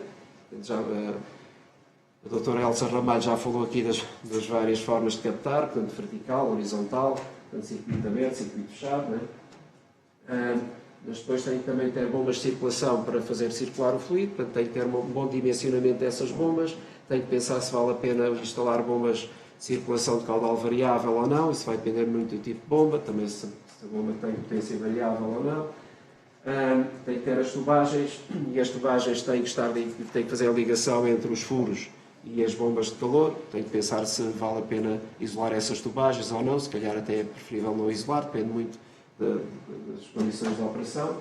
a doutora Elsa Ramalho já falou aqui das várias formas de captar, portanto vertical, horizontal, portanto, circuito aberto, circuito fechado, não é? Mas depois tem que também ter bombas de circulação para fazer circular o fluido, portanto tem que ter um bom dimensionamento dessas bombas, tem que pensar se vale a pena instalar bombas de circulação de caudal variável ou não, isso vai depender muito do tipo de bomba, também se a bomba tem potência variável ou não. Tem que ter as tubagens, e as tubagens têm que fazer a ligação entre os furos e as bombas de calor, tem que pensar se vale a pena isolar essas tubagens ou não, se calhar até é preferível não isolar, depende muito das condições de operação.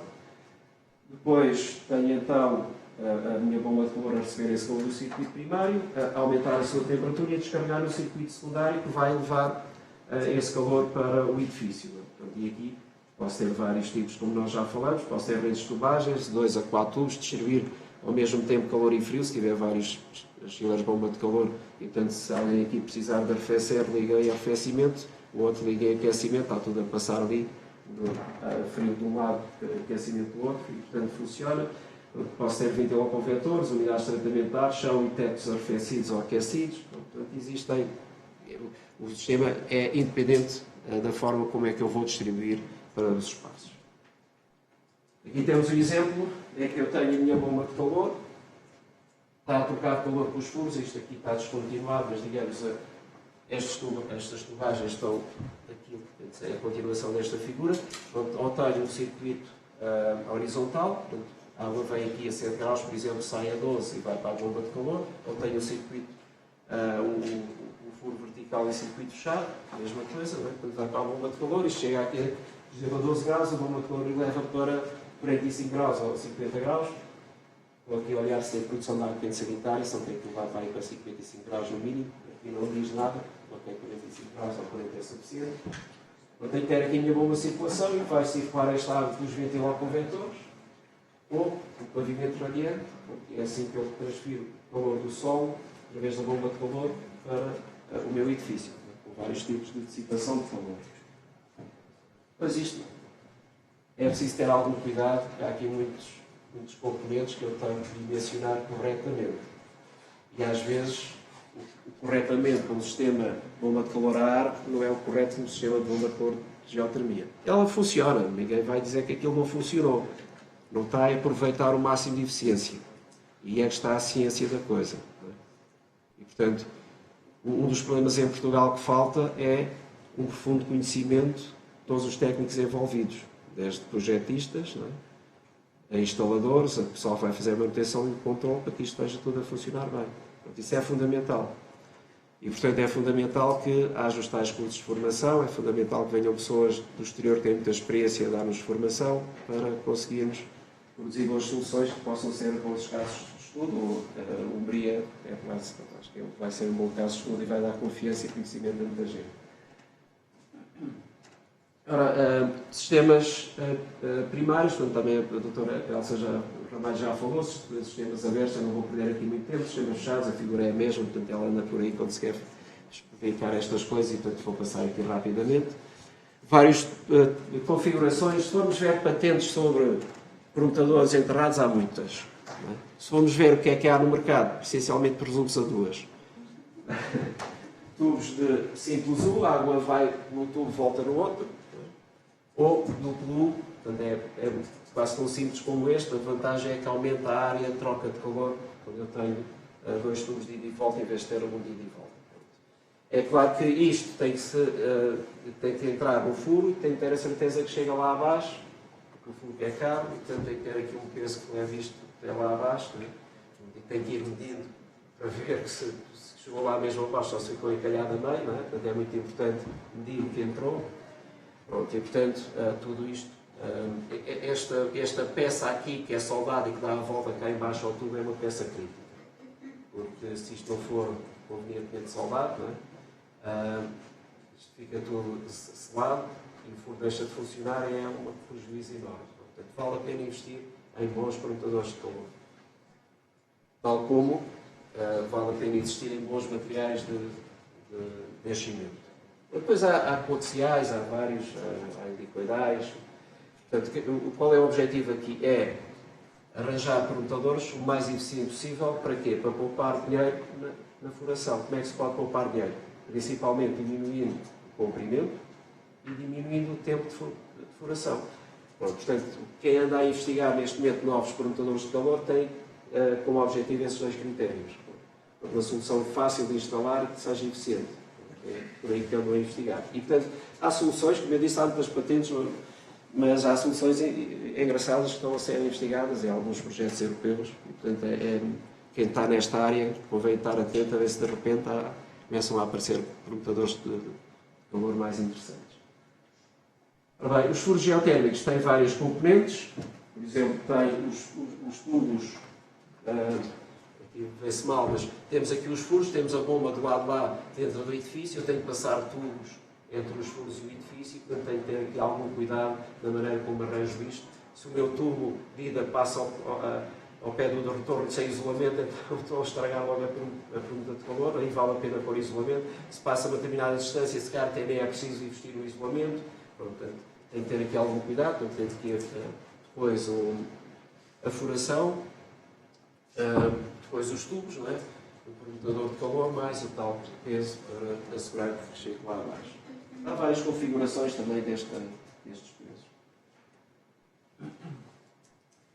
Depois tenho então a minha bomba de calor a receber esse calor do circuito primário, a aumentar a sua temperatura e a descarregar no circuito secundário que vai levar esse calor para o edifício. Portanto, e aqui posso ter vários tipos, como nós já falamos, posso ter redes de tubagens, 2 a 4 tubos, distribuir ao mesmo tempo calor e frio, se tiver vários chilas de bomba de calor, e portanto se alguém aqui precisar de arrefecer, liga em arrefecimento, o outro liga em aquecimento, está tudo a passar ali, frio de um lado, aquecimento do outro, e portanto funciona. Posso ter ventiloconvectores, unidades de tratamento de ar, chão e tetos arrefecidos ou aquecidos. Portanto, existem. O sistema é independente da forma como é que eu vou distribuir para os espaços. Aqui temos o exemplo, é que eu tenho a minha bomba de calor, está a trocar calor com os furos, isto aqui está descontinuado, mas digamos, estas tubagens estão aqui, portanto, é a continuação desta figura, ou tenho um circuito horizontal, portanto, a água vem aqui a 100 graus, por exemplo, sai a 12 e vai para a bomba de calor, ou tenho um circuito, um furo vertical em circuito fechado, a mesma coisa, não é? Portanto, vai para a bomba de calor, isto chega aqui, por exemplo, a 12 graus, a bomba de calor leva para 45 graus ou 50 graus. Estou aqui a olhar se a produção de água quente sanitária, só tem que levar para 55 graus no mínimo, aqui não diz nada, ok, 45 graus ou 40 é suficiente. Eu tenho que ter aqui a minha bomba de circulação e vai circular esta água pelos ventiloconvectores ou o pavimento radiante, porque é assim que eu transfiro o calor do solo, através da bomba de calor, para o meu edifício, com vários tipos de dissipação de calor. Mas isto é preciso ter algum cuidado, porque há aqui muitos componentes que eu tenho de dimensionar corretamente. E às vezes, o corretamente para um sistema de bomba de calor a ar não é o correto no sistema de bomba de calor de geotermia. Ela funciona, ninguém vai dizer que aquilo não funcionou. Não está a aproveitar o máximo de eficiência. E é que está a ciência da coisa. E, portanto, um dos problemas em Portugal que falta é um profundo conhecimento de todos os técnicos envolvidos, desde projetistas, não é? A instaladores, a pessoal que vai fazer a manutenção e o controle para que isto esteja tudo a funcionar bem. Portanto, isso é fundamental. E, portanto, é fundamental que haja os tais cursos de formação, é fundamental que venham pessoas do exterior que têm muita experiência a dar-nos formação para conseguirmos produzir boas soluções que possam ser bons casos de estudo. O Umbria acho que vai ser um bom caso de estudo e vai dar confiança e conhecimento a muita gente. Ora, sistemas primários, portanto, também a doutora Elsa Ramalho já falou, sistemas abertos, eu não vou perder aqui muito tempo, sistemas fechados, a figura é a mesma, portanto ela anda por aí quando se quer explicar estas coisas e, portanto, vou passar aqui rapidamente. Várias configurações, se formos ver patentes sobre permutadores enterrados, há muitas. Não é? Se formos ver o que é que há no mercado, essencialmente presumo-se a duas. Tubos de simples U, a água vai num tubo, volta no outro, ou duplo U, portanto é quase tão simples como este. A vantagem é que aumenta a área de troca de calor quando eu tenho dois tubos de ida e volta em vez de ter um de ida e volta. É claro que isto tem que entrar no furo e tem que ter a certeza que chega lá abaixo, porque o furo é caro, e portanto tem que ter aqui um peso que leve isto até lá abaixo, né? E tem que ir medindo para ver que se chegou lá mesmo abaixo, só se ficou encalhado a meio, não é? Portanto, é muito importante medir o que entrou. Pronto, e portanto, tudo isto, esta peça aqui, que é soldada e que dá a volta cá embaixo ao tubo, é uma peça crítica. Porque se isto não for convenientemente soldado, não é? Isto fica tudo selado e o furo deixa de funcionar e é um prejuízo enorme. Portanto, vale a pena investir em bons permutadores de calor. Tal como vale a pena investir em bons materiais de enchimento. Depois há coaxiais, há vários, há helicoidais. Portanto, qual é o objetivo aqui? É arranjar permutadores o mais eficiente possível. Para quê? Para poupar dinheiro na furação. Como é que se pode poupar dinheiro? Principalmente diminuindo o comprimento e diminuindo o tempo de furação. Pronto, portanto, quem anda a investigar neste momento novos permutadores de calor tem como objetivo esses dois critérios. Uma solução fácil de instalar e que seja eficiente. É por aí que eu vou investigar. E, portanto, há soluções, como eu disse, há muitas patentes, mas há soluções engraçadas que estão a ser investigadas em alguns projetos europeus. E, portanto, quem está nesta área convém estar atento a ver se de repente começam a aparecer permutadores de calor mais interessantes. Ora bem, os furos geotérmicos têm várias componentes. Por exemplo, tem os tubos. Aqui vê-se mal, mas temos aqui os furos, temos a bomba do lado de lá dentro do edifício. Eu tenho que passar tubos entre os furos e o edifício, portanto tenho que ter aqui algum cuidado na maneira como arranjo isto. Se o meu tubo de ida passa ao pé do retorno sem isolamento, então estou a estragar logo a permuta de calor, aí vale a pena pôr isolamento. Se passa uma determinada distância, se calhar até nem é preciso investir no isolamento. Portanto, tem que ter aqui algum cuidado, portanto, tem que ter depois a furação, depois os tubos, não é? O permutador de calor, mais o tal peso para assegurar que chegue lá abaixo. Há várias configurações também destes pesos.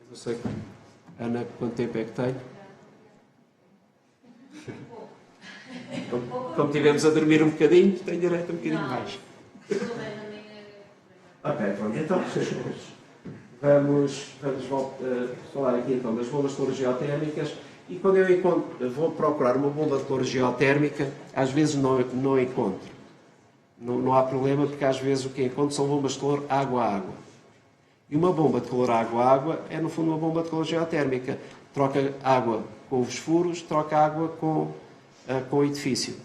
Eu não sei, Ana, quanto tempo é que tenho? Como tivemos a dormir um bocadinho, tenho direito a um bocadinho mais. Ok, pronto. Então, vamos falar aqui então das bombas de calor geotérmicas. E quando eu vou procurar uma bomba de calor geotérmica, às vezes não encontro. Não há problema, porque às vezes o que encontro são bombas de calor água-água. E uma bomba de calor água-água é, no fundo, uma bomba de calor geotérmica. Troca água com os furos, troca água com o edifício.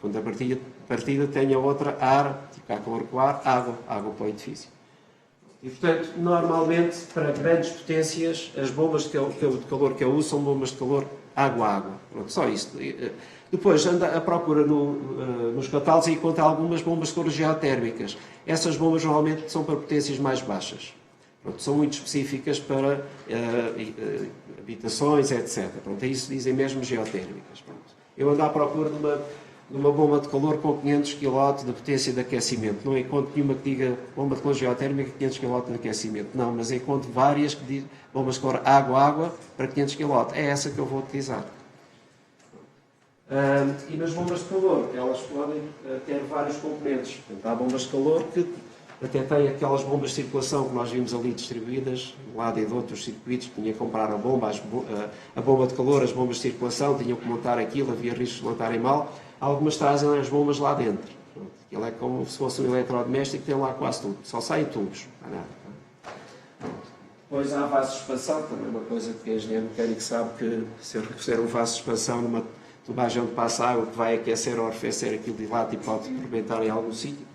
Quando a partida tem a outra ar, tipo há calor com ar, água para o edifício. E, portanto, normalmente, para grandes potências, as bombas de calor que eu uso são bombas de calor água-água. Pronto, só isso. Depois, anda à procura nos catálogos e encontra algumas bombas de calor geotérmicas. Essas bombas, normalmente, são para potências mais baixas. Pronto, são muito específicas para habitações, etc. Pronto, é isso que dizem mesmo geotérmicas. Pronto. Eu ando à procura de uma bomba de calor com 500 kW de potência de aquecimento. Não encontro nenhuma que diga bomba de calor geotérmica 500 kW de aquecimento. Não, mas encontro várias que dizem bombas de calor água-água para 500 kW. É essa que eu vou utilizar. E nas bombas de calor, elas podem ter vários componentes. Portanto, há bombas de calor que até têm aquelas bombas de circulação que nós vimos ali distribuídas, de um lado e do outro, os circuitos, tinha que comprar a bomba de calor, as bombas de circulação, tinham que montar aquilo, havia riscos de montarem mal. Algumas trazem as bombas lá dentro. Aquilo é como se fosse um eletrodoméstico, tem lá quase tudo. Só saem tubos, não há nada. Depois há vasos de expansão, também uma coisa que o engenheiro mecânico sabe que se eu repuser um vaso de expansão numa tubagem onde passa água que vai aquecer ou arrefecer aquilo de lado e pode rebentar em algum sítio.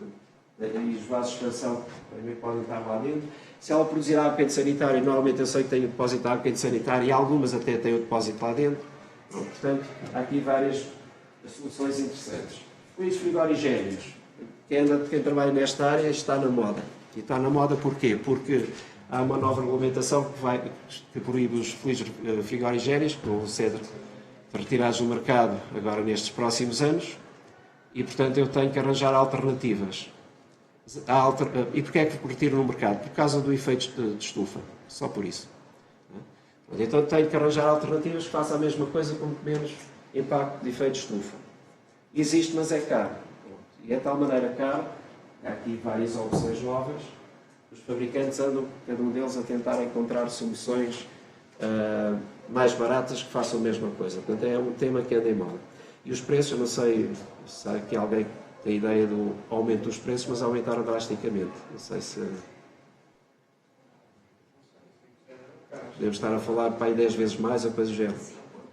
E os vasos de expansão também podem estar lá dentro. Se ela produzir água quente sanitária, normalmente eu sei que tem o depósito de água quente sanitária e algumas até têm o depósito lá dentro. Portanto, há aqui várias soluções interessantes. Fluidos frigorigénicos. Quem trabalha nesta área está na moda. E está na moda porquê? Porque há uma nova regulamentação que proíbe os fluidos frigorigénicos, que vão ser retirados do mercado agora nestes próximos anos, e portanto eu tenho que arranjar alternativas. E porquê é que retiro no mercado? Por causa do efeito de estufa. Só por isso. Então tenho que arranjar alternativas que façam a mesma coisa com muito menos impacto de efeito de estufa. Existe, mas é caro. E é de tal maneira caro, há aqui várias opções novas, os fabricantes andam, cada um deles, a tentar encontrar soluções mais baratas que façam a mesma coisa. Portanto, é um tema que anda em moda. E os preços, eu não sei se há aqui alguém que tem ideia do aumento dos preços, mas aumentaram drasticamente. Não sei se... Podemos estar a falar para aí 10 vezes mais ou coisa do género.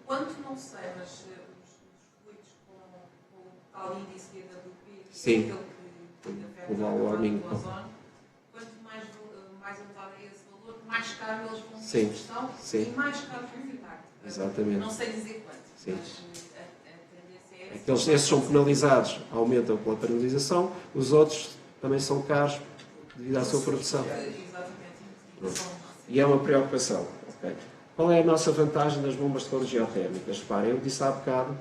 Quanto não sei, mas os fluidos com tal índice de AWP, sim, aquele que afeta o warming, o ozono, quanto mais elevado é esse valor, mais caro eles vão sim, ter questão sim, e mais caro vão ficar. Exatamente. Não sei dizer quanto, sim, mas a tendência é essa. Esses são penalizados, aumentam pela penalização, os outros também são caros devido à sua produção. Exatamente. E é uma preocupação. Okay. Qual é a nossa vantagem das bombas de calor geotérmicas? Reparem, eu disse há bocado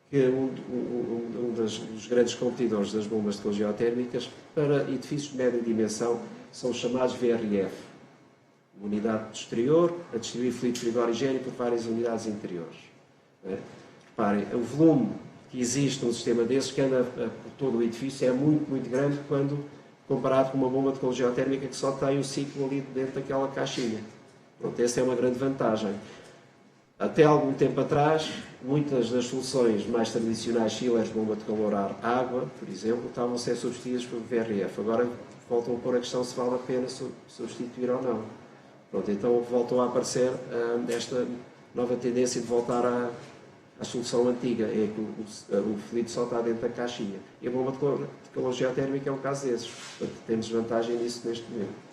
que um dos grandes competidores das bombas de calor geotérmicas para edifícios de média dimensão são os chamados VRF. Uma unidade de exterior a distribuir fluido frigorigénico por várias unidades interiores. Reparem, o volume que existe num sistema desses, que anda por todo o edifício, é muito, muito grande quando comparado com uma bomba de calor geotérmica que só tem o ciclo ali dentro daquela caixinha. Pronto, essa é uma grande vantagem. Até algum tempo atrás, muitas das soluções mais tradicionais, chillers, bomba de calor ar, água, por exemplo, estavam a ser substituídas por VRF. Agora voltam a pôr a questão se vale a pena substituir ou não. Pronto, então voltou a aparecer esta nova tendência de voltar à solução antiga, é que o fluido só está dentro da caixinha. E a bomba de calor geotérmica é um caso desses. Portanto, temos vantagem nisso neste momento.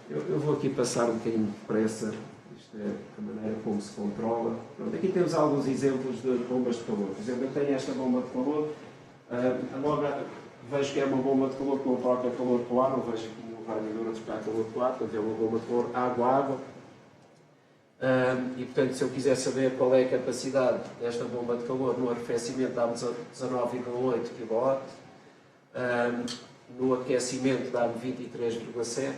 Eu vou aqui passar um bocadinho depressa. Isto é a maneira como se controla. Pronto, aqui temos alguns exemplos de bombas de calor. Por exemplo, eu tenho esta bomba de calor. Logo vejo que é uma bomba de calor que não troca calor com ar, não vejo aqui nenhum o radiador a trocar calor de ar, portanto é uma bomba de calor água-água. E portanto, se eu quiser saber qual é a capacidade desta bomba de calor no arrefecimento, dá-me 19,8 kW, no aquecimento dá-me 23,7.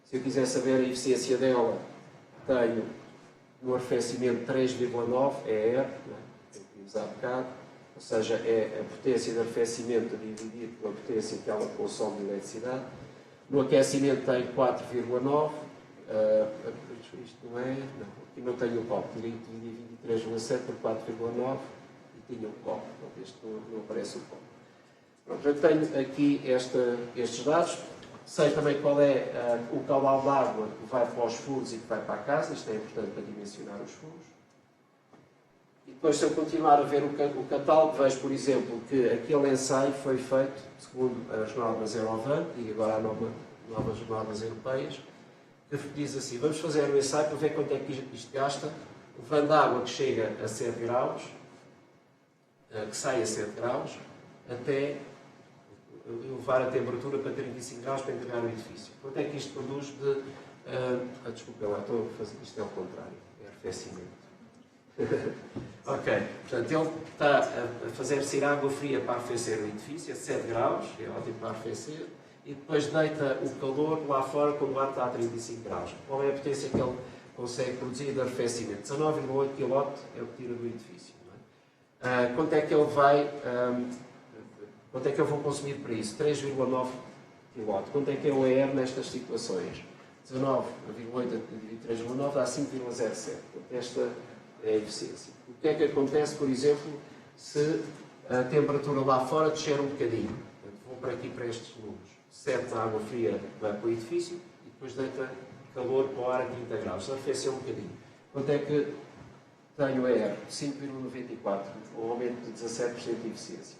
Se eu quiser saber a eficiência dela, tenho no arrefecimento 3,9, é R, que vimos há bocado, ou seja, é a potência de arrefecimento dividido pela potência que ela consome de eletricidade. No aquecimento tenho 4,9, isto não é, não, aqui não tenho o copo, dividi 23,7 por 4,9 e tinha o copo, este não aparece o copo. Pronto, eu tenho aqui estes dados. Sei também qual é o caudal de água que vai para os furos e que vai para a casa. Isto é importante para dimensionar os furos. E depois, se eu continuar a ver o catálogo, vejo, por exemplo, que aquele ensaio foi feito segundo as normas Eurovan, e agora há novas normas europeias, que diz assim, vamos fazer um ensaio para ver quanto é que isto gasta, levando água que chega a 7 graus, que sai a 7 graus, até elevar a temperatura para 35 graus para entregar o edifício. Quanto é que isto produz de... desculpa lá, estou a fazer isto ao contrário. É arrefecimento. Ok, portanto, ele está a fazer sair água fria para arrefecer o edifício a 7 graus, é ótimo para arrefecer, e depois deita o calor lá fora quando o ar está a 35 graus. Qual é a potência que ele consegue produzir de arrefecimento? 19,8 kW é o que tira do edifício. Não é? Quanto é que ele vai... quanto é que eu vou consumir para isso? 3,9 kW. Quanto é que é o ER nestas situações? 19,8 dividido 3,9 dá 5,07. Esta é a eficiência. O que é que acontece, por exemplo, se a temperatura lá fora descer um bocadinho? Vou para aqui para estes números. 7 na água fria vai para o edifício e depois deita calor para o ar a 30 graus. Arrefeceu um bocadinho. Quanto é que tenho ER? 5,94. Um aumento de 17% de eficiência.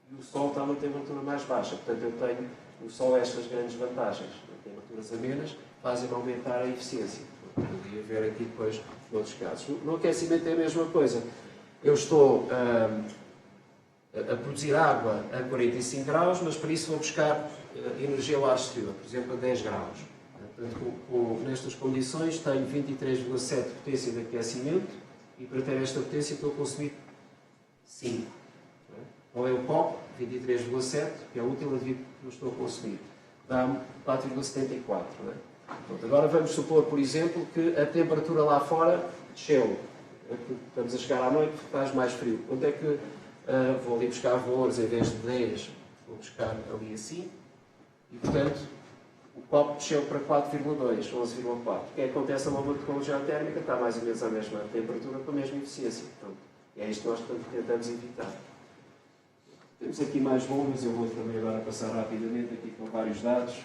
E o Sol está a uma temperatura mais baixa. Portanto, eu tenho no Sol estas grandes vantagens. Temperaturas amenas fazem aumentar a eficiência. Podia ver aqui depois noutros casos. No aquecimento é a mesma coisa. Eu estou a produzir água a 45 graus, mas para isso vou buscar energia ao ar exterior, por exemplo, a 10 graus. Portanto, nestas condições tenho 23,7 de potência de aquecimento e para ter esta potência estou a consumir 5. Qual é o copo? 23,7, que é útil a devido que eu estou a consumir. Dá-me 4,74. Pronto, agora vamos supor, por exemplo, que a temperatura lá fora desceu. Estamos a chegar à noite, faz mais frio. Quanto é que vou ali buscar valores, em vez de 10, vou buscar ali a 5. E, portanto, o copo desceu para 4,2, 11,4. O que é que acontece a uma bomba de calor geotérmica? Está mais ou menos à mesma temperatura, com a mesma eficiência. Pronto, é isto que nós tentamos evitar. Temos aqui mais bombas, eu vou também agora passar rapidamente aqui com vários dados.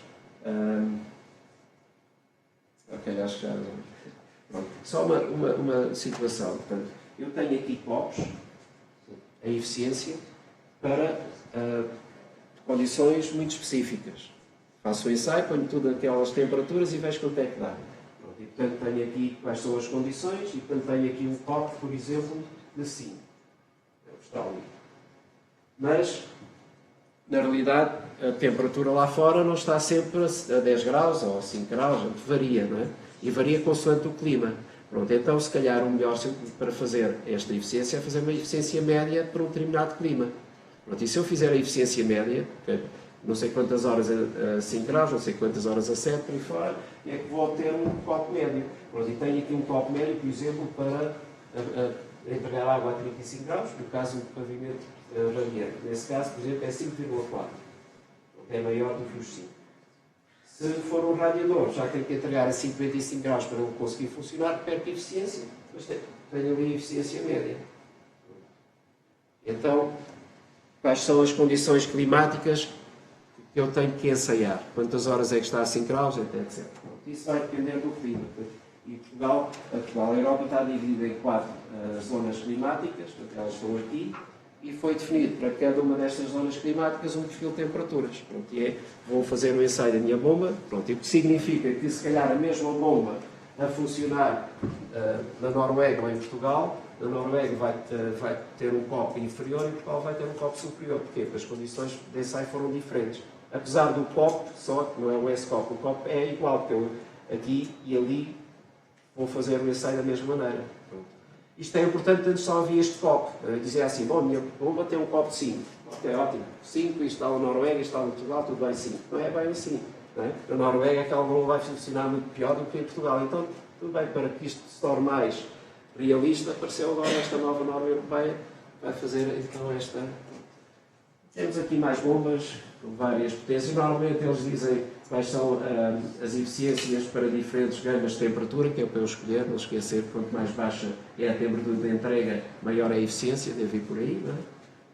Ok, acho que já... Pronto. Só uma situação. Portanto, eu tenho aqui copos, a eficiência, para condições muito específicas. Faço o ensaio, ponho tudo aquelas temperaturas e vejo quanto é que dá. Pronto, e portanto tenho aqui quais são as condições e portanto tenho aqui um copo, por exemplo, de 5. Está ali. Mas, na realidade, a temperatura lá fora não está sempre a 10 graus ou a 5 graus, varia, não é? E varia consoante o clima. Pronto, então, se calhar, o melhor para fazer esta eficiência é fazer uma eficiência média para um determinado clima. Pronto, e se eu fizer a eficiência média, não sei quantas horas a 5 graus, não sei quantas horas a 7, por aí fora, é que vou ter um copo médio. Pronto, e tenho aqui um copo médio, por exemplo, para entregar água a 35 graus, no caso do pavimento radiante. Nesse caso, por exemplo, é 5,4. É maior do que os 5. Se for um radiador, já tenho que entregar a 55 graus para ele conseguir funcionar, perco eficiência, mas tenho ali a eficiência média. Então, quais são as condições climáticas que eu tenho que ensaiar? Quantas horas é que está a 5 graus, etc. Isso vai depender do clima. E Portugal, a Europa está dividida em 4 zonas climáticas, portanto, elas estão aqui, e foi definido para cada uma destas zonas climáticas um perfil de temperaturas. Pronto, e vou fazer o ensaio da minha bomba, pronto, o que significa que se calhar a mesma bomba a funcionar na Noruega ou em Portugal, na Noruega vai ter um copo inferior e Portugal vai ter um copo superior. Porquê? Porque as condições de ensaio foram diferentes. apesar do copo, só que não é o S-copo, o copo é igual, porque eu aqui e ali vou fazer o ensaio da mesma maneira. Pronto. Isto é importante, antes só havia este copo. Dizia assim, bom, minha bomba tem um copo de 5. Ok, ótimo. 5, isto está na Noruega, isto está em Portugal, tudo bem 5. Não é bem assim. Não é? Na Noruega aquela bomba vai funcionar muito pior do que em Portugal. Então, tudo bem, para que isto se torne mais realista, apareceu agora esta nova norma europeia, vai fazer então esta... Temos aqui mais bombas, com várias potências. Normalmente eles dizem quais são as eficiências para diferentes gamas de temperatura, que é para eu escolher, não esquecer que quanto mais baixa é a temperatura de entrega, maior é a eficiência, deve ir por aí, não é?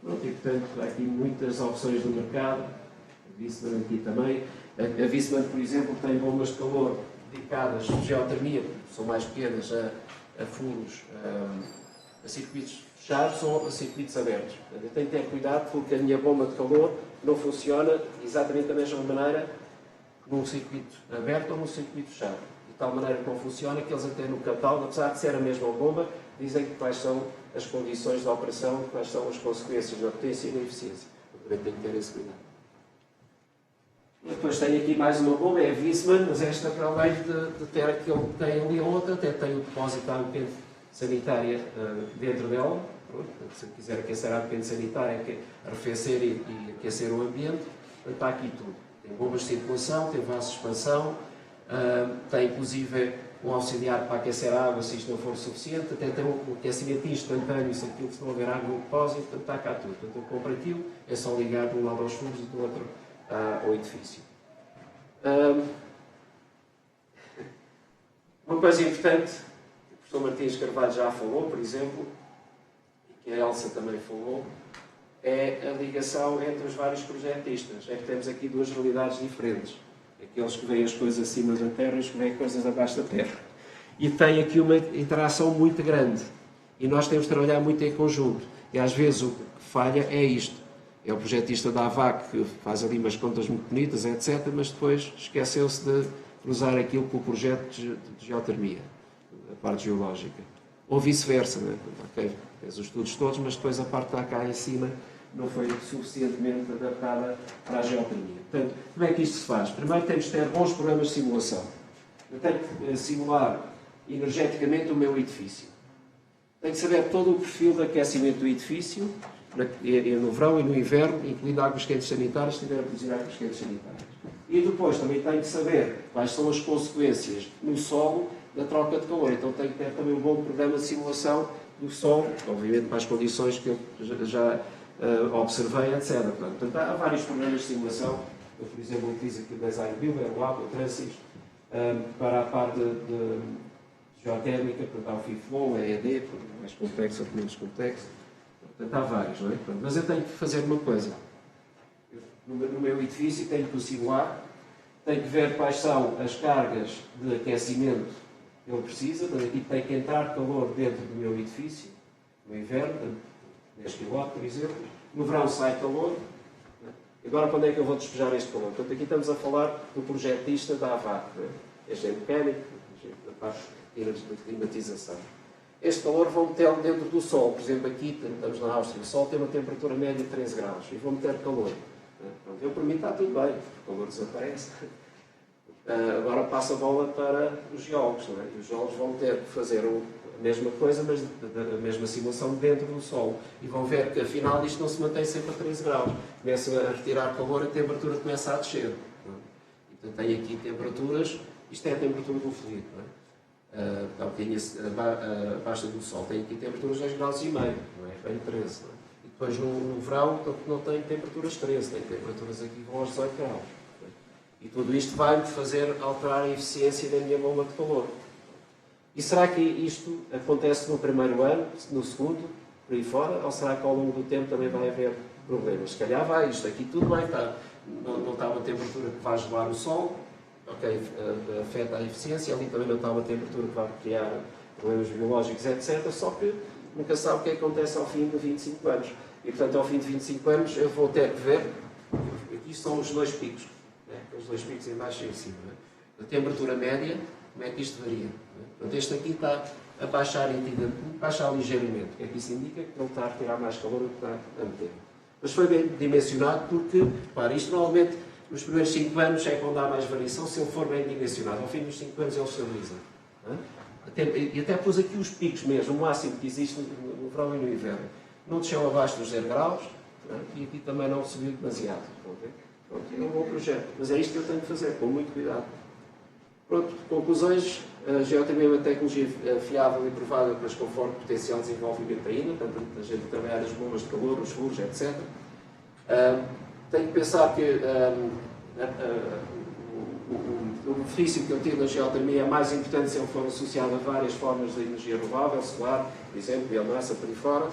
Pronto, e portanto há aqui muitas opções do mercado, a Viessmann aqui também. A Viessmann, por exemplo, tem bombas de calor dedicadas de geotermia, são mais pequenas, a furos, a circuitos fechados ou a circuitos abertos. Eu tenho que ter cuidado porque a minha bomba de calor não funciona exatamente da mesma maneira num circuito aberto ou num circuito fechado. De tal maneira que não funciona que eles até no catálogo, apesar de ser a mesma bomba, dizem quais são as condições de operação, quais são as consequências na potência e na eficiência. Eu também tenho que ter esse cuidado. E depois tenho aqui mais uma bomba, é a Viessmann, mas esta, para além de ter aquele que tem ali a outra, até tem o depósito de água quente sanitária dentro dela. Pronto, se eu quiser aquecer a água quente sanitária, arrefecer e aquecer o ambiente, está aqui tudo. Tem bombas de circulação, tem vasos de expansão, tem inclusive um auxiliar para aquecer a água se isto não for suficiente, até tem um aquecimento instantâneo se aquilo se não houver água no depósito, portanto está cá tudo. Portanto, eu compro aquilo, é só ligar de um lado aos furos e do outro ao edifício. Uma coisa importante, que o professor Martins Carvalho já falou, por exemplo, e que a Elsa também falou, é a ligação entre os vários projetistas. É que temos aqui duas realidades diferentes. Aqueles que veem as coisas acima da terra e os que veem coisas abaixo da terra. E tem aqui uma interação muito grande. E nós temos de trabalhar muito em conjunto. E às vezes o que falha é isto. É o projetista da AVAC que faz ali umas contas muito bonitas, etc., mas depois esqueceu-se de cruzar aquilo com o projeto de geotermia, a parte geológica. Ou vice-versa, né? Ok, fez os estudos todos, mas depois a parte que está cá em cima não foi suficientemente adaptada para a geotermia. Portanto, como é que isto se faz? Primeiro temos de ter bons programas de simulação. Eu tenho que simular energeticamente o meu edifício. Tenho que saber todo o perfil de aquecimento do edifício, no verão e no inverno, incluindo águas quentes sanitárias, se tiver a produzir águas quentes sanitárias. E depois também tenho que saber quais são as consequências no solo da troca de calor. Então tenho que ter também um bom programa de simulação do solo, obviamente para as condições que eu já observei, etc. Portanto, há vários programas de simulação. Eu, por exemplo, utilizo aqui o Design Builder, o Lab, o Transys, para a parte de geotérmica, portanto, há o FIFLOW, a ED, mais complexo ou menos complexo. Portanto, há vários, não é? Mas eu tenho que fazer uma coisa. No meu edifício tenho que o simular, tenho que ver quais são as cargas de aquecimento que ele precisa, aqui tem que entrar calor dentro do meu edifício, no inverno, 10 kW, por exemplo. No verão sai calor. Agora, quando é que eu vou despejar este calor? Portanto, aqui estamos a falar do projetista da AVAC, este é mecânico, da parte de climatização. Este calor vou metê-lo dentro do Sol. Por exemplo, aqui estamos na Áustria, o Sol tem uma temperatura média de 13 graus e vou meter calor. Eu, para mim, está tudo bem, o calor desaparece. Agora passa a bola para os geólogos, não é? E os geólogos vão ter que fazer a mesma coisa, mas a mesma simulação dentro do Sol. E vão ver que, afinal, isto não se mantém sempre a 13 graus. Começa a retirar calor, a temperatura começa a descer. Então, tem aqui temperaturas, isto é a temperatura do fluido, não é? Está um bocadinho abaixo do Sol. Tem aqui temperaturas de 2,5 graus, não é? Bem 13, não é? E depois no verão não tem temperaturas 13, tem temperaturas aqui que vão aos 18 graus. E tudo isto vai-me fazer alterar a eficiência da minha bomba de calor. E será que isto acontece no primeiro ano, no segundo, por aí fora? Ou será que ao longo do tempo também vai haver problemas? Se calhar vai, isto aqui tudo bem, está. Não está uma temperatura que vai gelar o Sol, ok, afeta a eficiência, ali também não está uma temperatura que vai criar problemas biológicos, etc. Só que nunca sabe o que acontece ao fim de 25 anos. E, portanto, ao fim de 25 anos, eu vou ter que ver, aqui são os dois picos, né? Os dois picos em baixo e em cima. Né? A temperatura média, como é que isto varia? Né? Portanto, este aqui está a baixar ligeiramente. O que é que isso indica? Que ele está a retirar mais calor do que está a meter. Mas foi bem dimensionado porque, repara, isto normalmente Nos primeiros 5 anos é quando há mais variação, se ele for bem dimensionado. Ao fim dos 5 anos ele estabiliza. E até pus aqui os picos mesmo, o máximo que existe no verão e no inverno. Não desceu abaixo dos 0 graus, e aqui também não subiu demasiado. Pronto, é um bom projeto. Mas é isto que eu tenho que fazer, com muito cuidado. Pronto, conclusões. A geotermia é uma tecnologia fiável e provável, mas com forte potencial de desenvolvimento ainda, portanto, a gente trabalhar as bombas de calor, os furos, etc. Tenho que pensar que o benefício que eu tive na geotermia é mais importante se ele for associado a várias formas de energia renovável, solar, por exemplo, biomassa, por aí fora.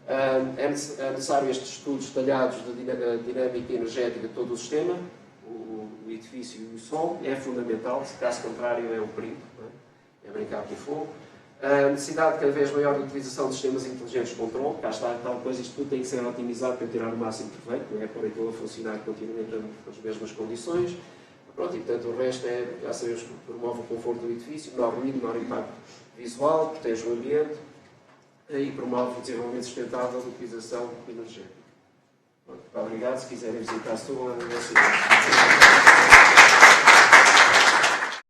É necessário estes estudos detalhados da dinâmica energética de todo o sistema, o edifício e o sol, é fundamental, se caso contrário é um perigo, é brincar com o fogo. A necessidade cada vez maior de utilização de sistemas inteligentes de controle, cá está tal coisa, isto tudo tem que ser otimizado para tirar o máximo proveito, não é pôr aquilo a funcionar continuamente nas mesmas condições. Pronto, e portanto o resto é, já sabemos que promove o conforto do edifício, menor ruído, menor impacto visual, protege o ambiente e promove o desenvolvimento sustentável da utilização energética. Pronto, obrigado, se quiserem visitar a sua universidade.